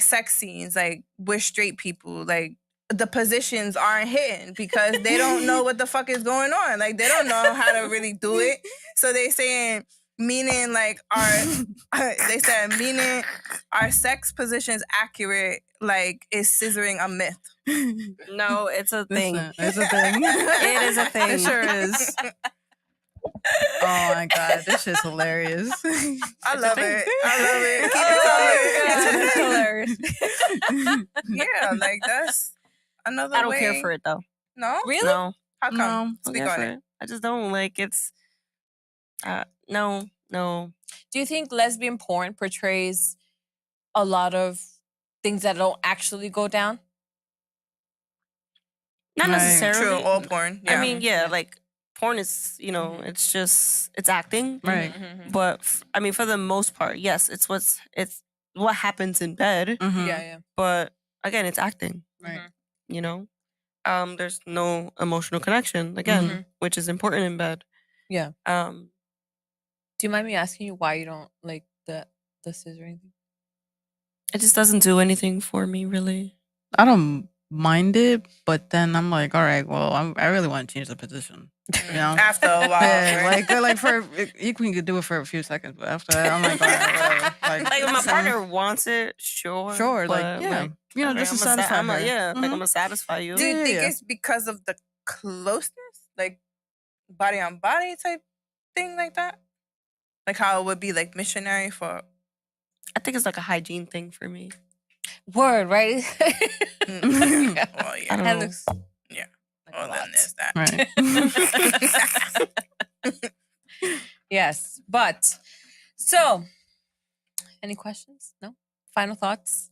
sex scenes, like we're straight people, like." The positions aren't hidden because they don't know what the fuck is going on. Like they don't know how to really do it. So they saying meaning like meaning our sex positions accurate, like is scissoring a myth. No, it's a thing. It's a thing. It is a thing. It sure is. Oh my god, this shit's hilarious. I love it. It's Keep it hilarious. yeah, like that's another I don't way. care for it though. No? Really? No, How come? No. I don't Speak care on for it. it. I just don't like it's. No. Do you think lesbian porn portrays a lot of things that don't actually go down? Not Right. necessarily. True, all porn. Yeah. I mean, like porn is, it's just it's acting. Right. But I mean, for the most part, yes, it's what happens in bed. Mhm. Yeah. But again, it's acting. Right. You know, there's no emotional connection again, which is important in bed. Yeah. Um, Do you mind me asking you why you don't like the scissoring thing? it just doesn't do anything for me, really. I don't mind it, but then I'm like, all right, well, I really want to change the position. You know? After a while. Yeah, right? like for you can do it for a few seconds, but after that, I'm like, all right, whatever. Like if my partner wants it, sure, like yeah, okay, just to I'm satisfy her. like I'm Mhm. gonna satisfy you. Do you Yeah, think yeah. it's because of the closeness? Like body on body type thing like that? Like how it would be like missionary for I think it's like a hygiene thing for me. Word, right? well, I yeah. don't That know. looks Yeah. like Well, a then lot. there's that. Right. Yes, but so any questions? No? Final thoughts?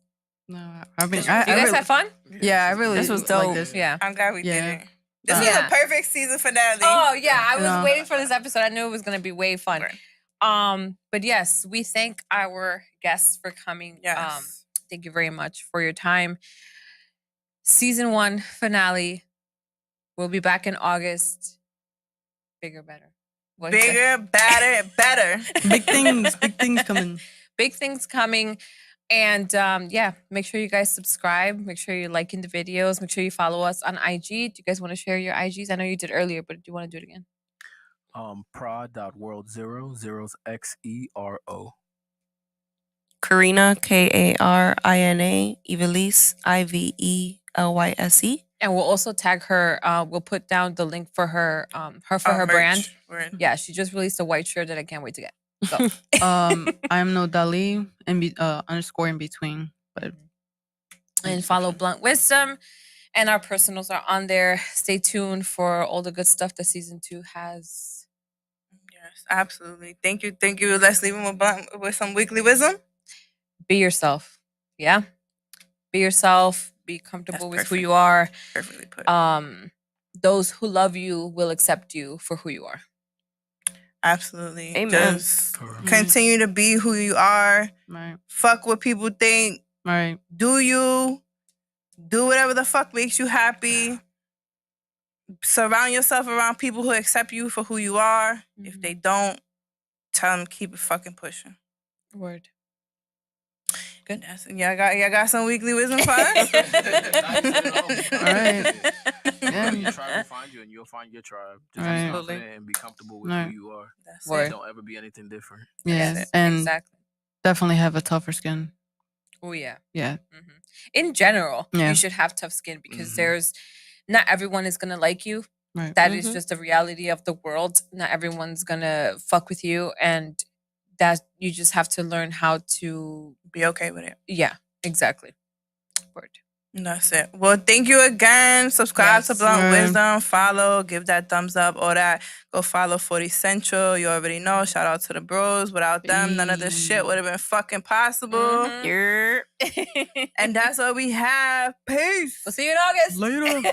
No, I mean, Do you guys have fun? Yeah, I really. This was like dope. this. Yeah. I'm glad we did Yeah. it. This was Yeah. a perfect season finale. Oh yeah, I was Yeah. waiting for this episode. I knew it was gonna be way fun. Right. But yes, we thank our guests for coming. Yes. Thank you very much for your time. Season 1 finale. We'll be back in August. Bigger, better. What is it? Bigger, better. Big things coming. Big things coming. And make sure you guys subscribe. Make sure you're liking the videos. Make sure you follow us on IG. Do you guys want to share your IGs? I know you did earlier, but do you want to do it again? Prod.world0, zeros XERO. Karina, Karina, Evelise, Ivelise. And we'll also tag her. We'll put down the link for her her brand. Merch. Yeah, she just released a white shirt that I can't wait to get. So I'm no Dali _ in between, but and follow Blunt Wisdom. And our personals are on there. Stay tuned for all the good stuff that season 2 has. Yes, absolutely. Thank you. Let's leave them with some weekly wisdom. Be yourself. Yeah. Be yourself. Be comfortable with who you are. Perfectly put. Those who love you will accept you for who you are. Absolutely. Amen. Just continue to be who you are. right, Fuck what people think. right, Do you. Do whatever the fuck makes you happy. Surround yourself around people who accept you for who you are. If they don't, tell them keep it fucking pushing. Word. Good. Y'all got some weekly wisdom for us? all right. Yeah. Your tribe will find you, and you'll find your tribe. Just Right. be confident and be comfortable with Right. who you are. That's Word. it. Don't ever be anything different. Yeah, That's it. and Exactly. definitely have a tougher skin. Oh yeah. Yeah, In general, Yeah. you should have tough skin because Mhm. not everyone is gonna like you. right. That is just the reality of the world. Not everyone's gonna fuck with you, and that you just have to learn how to. Be okay with it. Yeah, exactly. word. That's it. Well, thank you again. Subscribe to Yes, Blunt man. Wisdom. Follow. Give that thumbs up. All that. Go follow 40 Central. You already know. Shout out to the bros. Without them, none of this shit would have been fucking possible. Mhm. And that's what we have. Peace. We'll see you in August. Later.